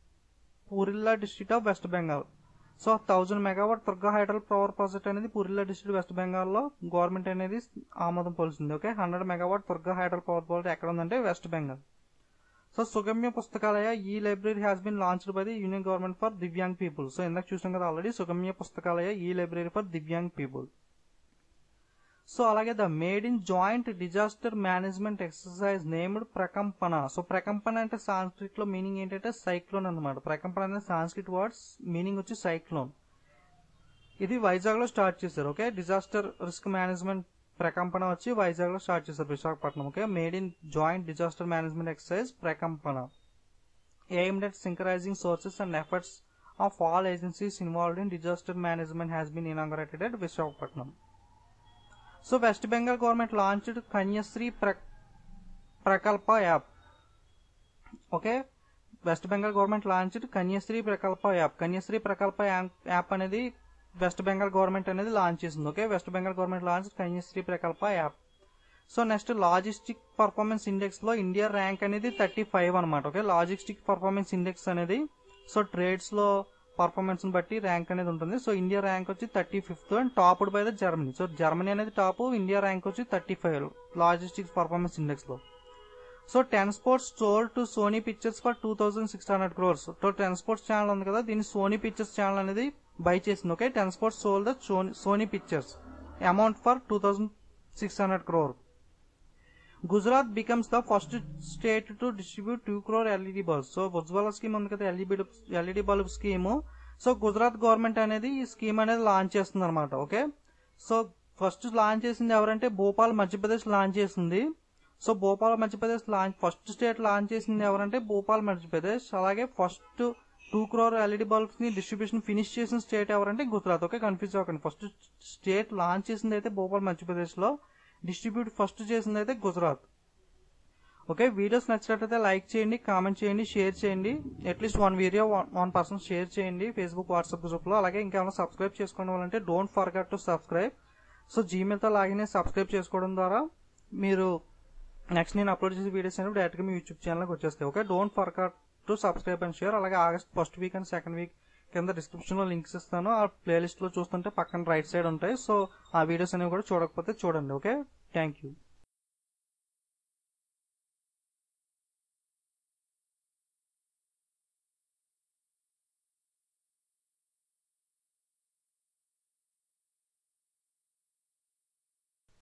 Purulia district of West Bengal. So 1000 megawatt Turga hydel power project అనేది Purulia district west Bengal లో government అనేది ఆమోదం పొందింది. Okay, 100 megawatt Turga hydel power project ఎక్కడ ఉందంటే West Bengal. So Sugamya Pustakalaya ఈ library has been launched by the union government for Divyang people. So ఇందాక చూసాం కదా ఆల్రెడీ, సుగమ్య పుస్తకాలయ ఈ library for Divyang people. So అలాగే the maiden joint disaster management exercise named Prakampana. So Prakampana అంటే సాంస్క్రిట్ లో మీనింగ్ ఏంటంటే సైక్లోన్ అన్నమాట. ప్రకంపన అనేది సాంస్క్రిట్ వర్డ్స్ మీనింగ్ వచ్చి సైక్లోన్. ఇది వైజాగ్ లో స్టార్ట్ చేశారు. Okay, disaster risk management Prakampana వచ్చి వైజాగ్ లో స్టార్ట్ చేశారు, Visakhapatnam. Okay, maiden joint disaster management exercise Prakampana aimed at synchronising sources and efforts of all agencies involved in disaster management has been inaugurated at Visakhapatnam. So West Bengal government launched Kanyashree Prakalpa app. Okay, West Bengal government launched Kanyashree Prakalpa app. Kanyashree Prakalpa app అనేది west Bengal government అనేది launch చేసింది. Okay, West Bengal government launch Kanyashree Prakalpa app. So next logistic performance index లో India rank అనేది 35 అనమాట. Okay, logistic performance index అనేది so trades లో performance బట్టి rank అనేది ఉంటుంది. సో ఇండియా ర్యాంక్ వచ్చి 35th and topped by the Germany. So Germany అనేది టాప్, ఇండియా ర్యాంక్ వచ్చి 35 లాజిస్టిక్స్ పర్ఫార్మెన్స్ ఇండెక్స్ లో. So 10 sports sold to Sony Pictures for 2600 crores. So 10 sports channel ఉంది కదా, దీన్ని సోనీ పిక్చర్స్ ఛానల్ అనేది buy చేసింది. Okay, 10 sports sold the Sony Pictures amount for 2600 crore. Gujarat becomes the first state to distribute 2 crore LED bulbs. So Ujjwala scheme ఉంది కదా, LED bulb scheme. So Gujarat government అనేది ఈ scheme అనేది లాంచ్ చేస్తుంది అనమాట. Okay, so first launch చేసింది ఎవరంటే Bhopal Madhya Pradesh launch చేసింది. So Bhopal Madhya Pradesh first state launch చేసింది ఎవరంటే భోపాల్ మధ్యప్రదేశ్. అలాగే ఫస్ట్ 2 crore ఎల్ఈడి బల్బ్స్ ని డిస్ట్రిబ్యూషన్ ఫినిష్ చేసిన స్టేట్ ఎవరంటే గుజరాత్. ఓకే, కన్ఫ్యూజ్ అవ్వకండి. ఫస్ట్ స్టేట్ లాంచ్ చేసింది అయితే భోపాల్ మధ్యప్రదేశ్ లో, డిస్ట్రిబ్యూట్ ఫస్ట్ చేసింది అయితే గుజరాత్. ఓకే, వీడియోస్ నచ్చినట్లయితే లైక్ చేయండి, కామెంట్ చేయండి, షేర్ చేయండి. అట్లీస్ట్ 1 వీడియో 1 పర్సన్ షేర్ చేయండి ఫేస్బుక్, వాట్సాప్ గ్రూప్ లో. అలాగే ఇంకేమైనా సబ్స్క్రైబ్ చేసుకోవడం వాళ్ళంటే don't forget to subscribe. So జీమెయిల్తో లాగిన్ సబ్స్క్రైబ్ చేసుకోవడం ద్వారా మీరు నెక్స్ట్ నేను అప్లోడ్ చేసే వీడియోస్ అనేవి డైరెక్ట్గా మీ యూట్యూబ్ ఛానల్కి వచ్చేస్తాయి. Okay, don't forget to subscribe and share. అలాగే August 1st week and 2nd week కింద డిస్క్రిప్షన్ లో లింక్స్ ఇస్తాను. ఆ ప్లేలిస్ట్ లో చూస్తుంటే పక్కన రైట్ సైడ్ ఉంటాయి. సో ఆ వీడియోస్ అనేవి కూడా చూడకపోతే చూడండి. Okay, thank you.